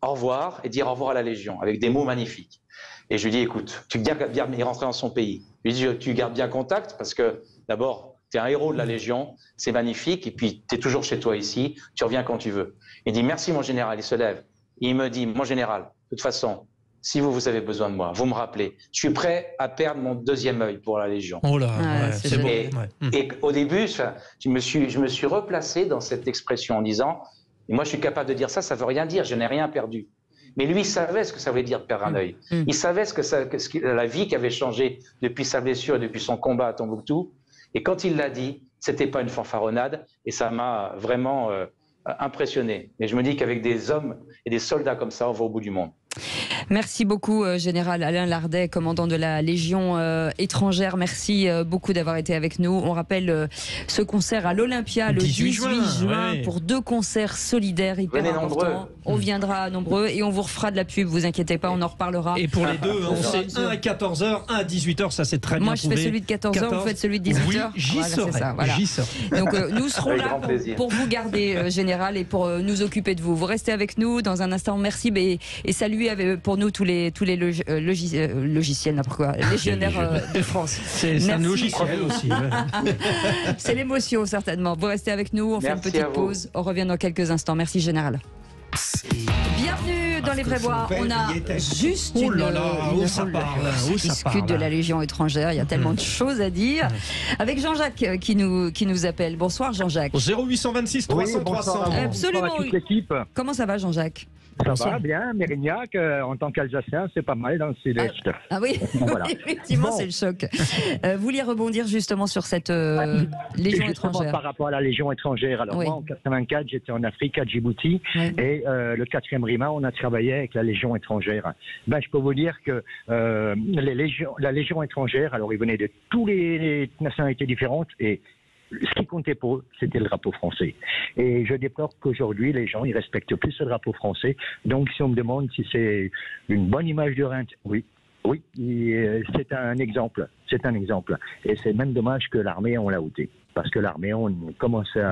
au revoir et dire au revoir à la Légion, avec des mots magnifiques. Et je lui dis, écoute, tu gardes bien, il rentrait dans son pays. Je lui dis, tu gardes bien contact parce que d'abord, tu es un héros de la Légion, c'est magnifique, et puis tu es toujours chez toi ici, tu reviens quand tu veux. Il dit, merci mon général, il se lève. Et il me dit, mon général, de toute façon, si vous avez besoin de moi, vous me rappelez. Je suis prêt à perdre mon deuxième œil pour la Légion. Oh là, ouais, c'est beau. Et au début, je me suis replacé dans cette expression en disant, et moi je suis capable de dire ça, ça veut rien dire, je n'ai rien perdu. Mais lui, il savait ce que ça voulait dire de perdre un œil. Il savait la vie qui avait changé depuis sa blessure et depuis son combat à Tombouctou. Et quand il l'a dit, c'était pas une fanfaronnade, et ça m'a vraiment impressionné. Et je me dis qu'avec des hommes et des soldats comme ça, on va au bout du monde. Merci beaucoup, Général Alain Lardet, commandant de la Légion étrangère. Merci beaucoup d'avoir été avec nous. On rappelle ce concert à l'Olympia le 18 juin ouais. Pour 2 concerts solidaires hyper importants. On viendra nombreux et on vous refera de la pub, vous inquiétez pas, on en reparlera. Et pour les deux, on sait un à 14h, un à 18h, ça c'est très bien. Moi je fais celui de 14h, vous faites celui de 18h. Oui, j'y serai. Voilà. Donc nous serons là pour vous garder, Général, et pour nous occuper de vous. Vous restez avec nous dans un instant. Merci et saluez pour nous tous les logiciels, n'importe quoi, légionnaires de France. C'est un logiciel aussi. C'est l'émotion certainement. Vous restez avec nous, on fait une petite pause. On revient dans quelques instants. Merci Général. Bienvenue dans Les Vraies Voix. On a juste une discute de la Légion étrangère. Il y a tellement de choses à dire. Avec Jean-Jacques qui nous appelle. Bonsoir Jean-Jacques. Au 0826 300 300. Absolument. Toute l'équipe. Comment ça va Jean-Jacques? Ça va bien, Mérignac, en tant qu'Alsacien, c'est pas mal dans le sud-est. Ah oui, voilà. Effectivement, c'est le choc. Vous vouliez rebondir justement sur cette Légion étrangère. Par rapport à la Légion étrangère. Alors moi, en 84, j'étais en Afrique, à Djibouti, et le 4e Rima, on a travaillé avec la Légion étrangère. Ben, je peux vous dire que la Légion étrangère, alors ils venaient de toutes les nationalités différentes, et ce qui comptait pour eux, c'était le drapeau français. Et je déplore qu'aujourd'hui, les gens, ils respectent plus le drapeau français. Donc, si on me demande si c'est une bonne image de Reims, oui, c'est un exemple. C'est un exemple. Et c'est même dommage que l'armée, on l'a ôté. Parce que l'armée, on commençait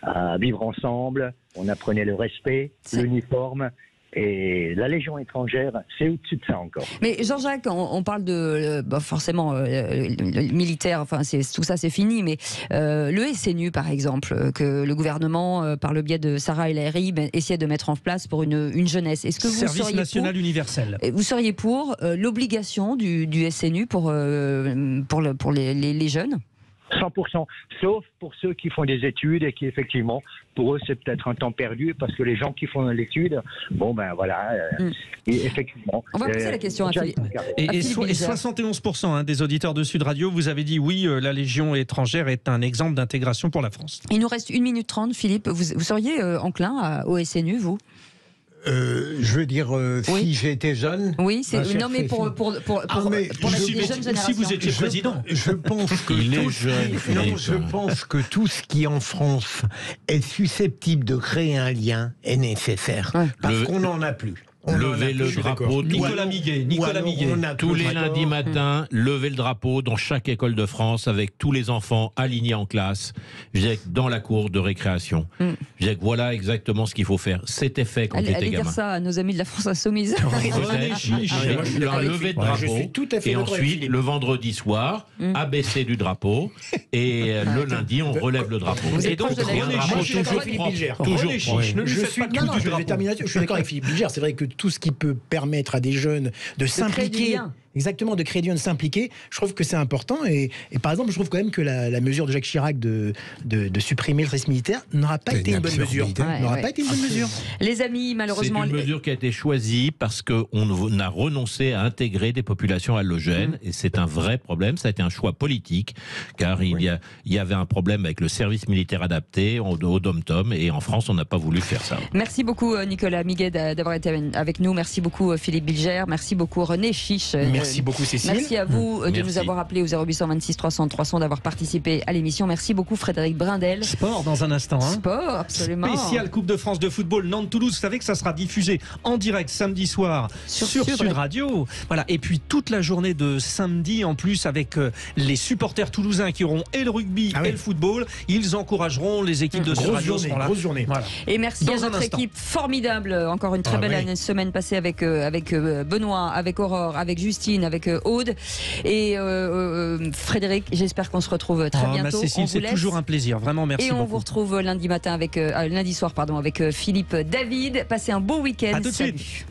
à vivre ensemble, on apprenait le respect, l'uniforme. Et la Légion étrangère, c'est au-dessus de ça encore. Mais Jean-Jacques, on parle de forcément le militaire, enfin tout ça c'est fini, mais le SNU par exemple, que le gouvernement, par le biais de Sarah El Haïry, essayait de mettre en place pour une jeunesse. Est-ce que vous Service national universel. Vous seriez pour l'obligation du SNU pour les jeunes ? 100%, sauf pour ceux qui font des études et qui effectivement, pour eux c'est peut-être un temps perdu parce que les gens qui font l'étude, bon ben voilà, et effectivement. On va poser la question à Philippe. Et 71% des auditeurs de Sud Radio, vous avez dit oui, la Légion étrangère est un exemple d'intégration pour la France. Il nous reste 1 minute 30, Philippe, vous seriez enclin au SNU, vous ? Je veux dire, si j'étais jeune. Oui, c'est non mais pour les jeunes générations. Si vous étiez président, je pense que je pense que tout ce qui en France est susceptible de créer un lien est nécessaire parce qu'on n'en a plus. Levez le drapeau. Nicolas Miguet. Tous les lundis matins, levez le drapeau dans chaque école de France avec tous les enfants alignés en classe, dans la cour de récréation. Voilà exactement ce qu'il faut faire. C'était fait quand j'étais gamin. Allez dire ça à nos amis de la France Insoumise. Un lever de drapeau. Et ensuite, le vendredi soir, abaisser du drapeau. Et le lundi, on relève le drapeau. Et donc, je suis d'accord avec Philippe Bilger. C'est vrai que tout ce qui peut permettre à des jeunes de s'impliquer. Exactement, de créer du lien, de s'impliquer. Je trouve que c'est important. Et par exemple, je trouve quand même que la mesure de Jacques Chirac de supprimer le service militaire n'aura pas été une bonne mesure. Les amis, malheureusement. C'est une mesure qui a été choisie parce qu'on a renoncé à intégrer des populations halogènes. Et c'est un vrai problème. Ça a été un choix politique. Car il y avait un problème avec le service militaire adapté au Dom-Tom. Et en France, on n'a pas voulu faire ça. Merci beaucoup, Nicolas Miguet, d'avoir été avec nous. Merci beaucoup, Philippe Bilger. Merci beaucoup, René Chiche. Merci beaucoup Cécile. Merci à vous de nous avoir appelés au 0826 300 300, d'avoir participé à l'émission. Merci beaucoup Frédéric Brindel. Sport dans un instant. Sport, absolument. Spécial Coupe de France de football Nantes-Toulouse. Vous savez que ça sera diffusé en direct samedi soir sur Sud Radio. Voilà. Et puis toute la journée de samedi en plus avec les supporters toulousains qui auront et le rugby et le football. Ils encourageront les équipes de Sud Radio. Grosse journée. Voilà. Et merci à notre équipe formidable. Encore une très belle semaine passée avec Benoît, avec Aurore, avec Justine, avec Aude et Frédéric. J'espère qu'on se retrouve très bientôt. Cécile, c'est toujours un plaisir. Vraiment, merci beaucoup. Et on vous retrouve lundi soir avec Philippe David. Passez un beau week-end. À tout de suite.